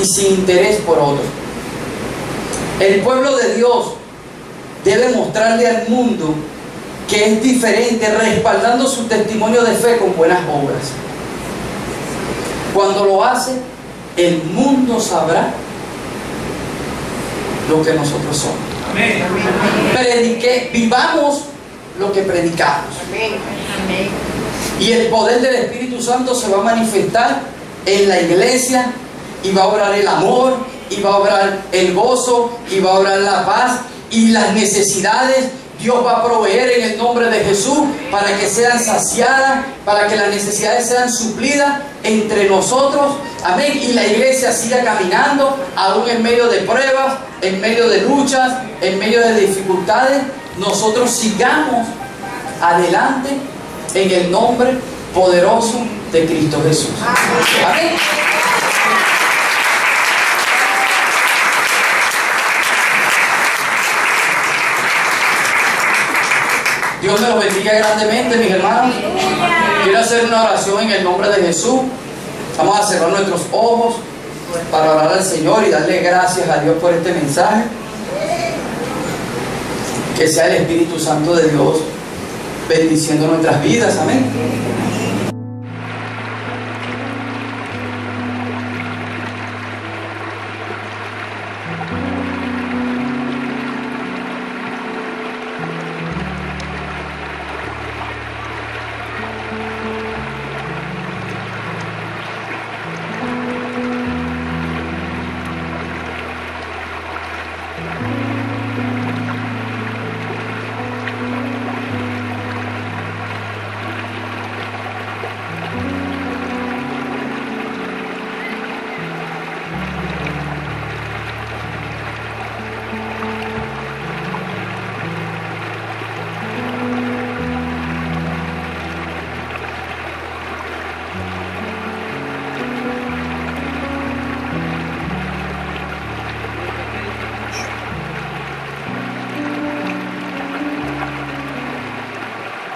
y sin interés por otros. El pueblo de Dios debe mostrarle al mundo que es diferente, respaldando su testimonio de fe con buenas obras. Cuando lo hace, el mundo sabrá lo que nosotros somos. Amén. Vivamos lo que predicamos. Amén. Y el poder del Espíritu Santo se va a manifestar en la iglesia, y va a obrar el amor, y va a obrar el gozo, y va a obrar la paz, y las necesidades Dios va a proveer en el nombre de Jesús para que sean saciadas, para que las necesidades sean suplidas entre nosotros. Amén. Y la iglesia siga caminando, aún en medio de pruebas, en medio de luchas, en medio de dificultades. Nosotros sigamos adelante en el nombre poderoso de Cristo Jesús. Amén. Dios me los bendiga grandemente, mis hermanos. Quiero hacer una oración en el nombre de Jesús. Vamos a cerrar nuestros ojos para orar al Señor y darle gracias a Dios por este mensaje. Que sea el Espíritu Santo de Dios bendiciendo nuestras vidas. Amén.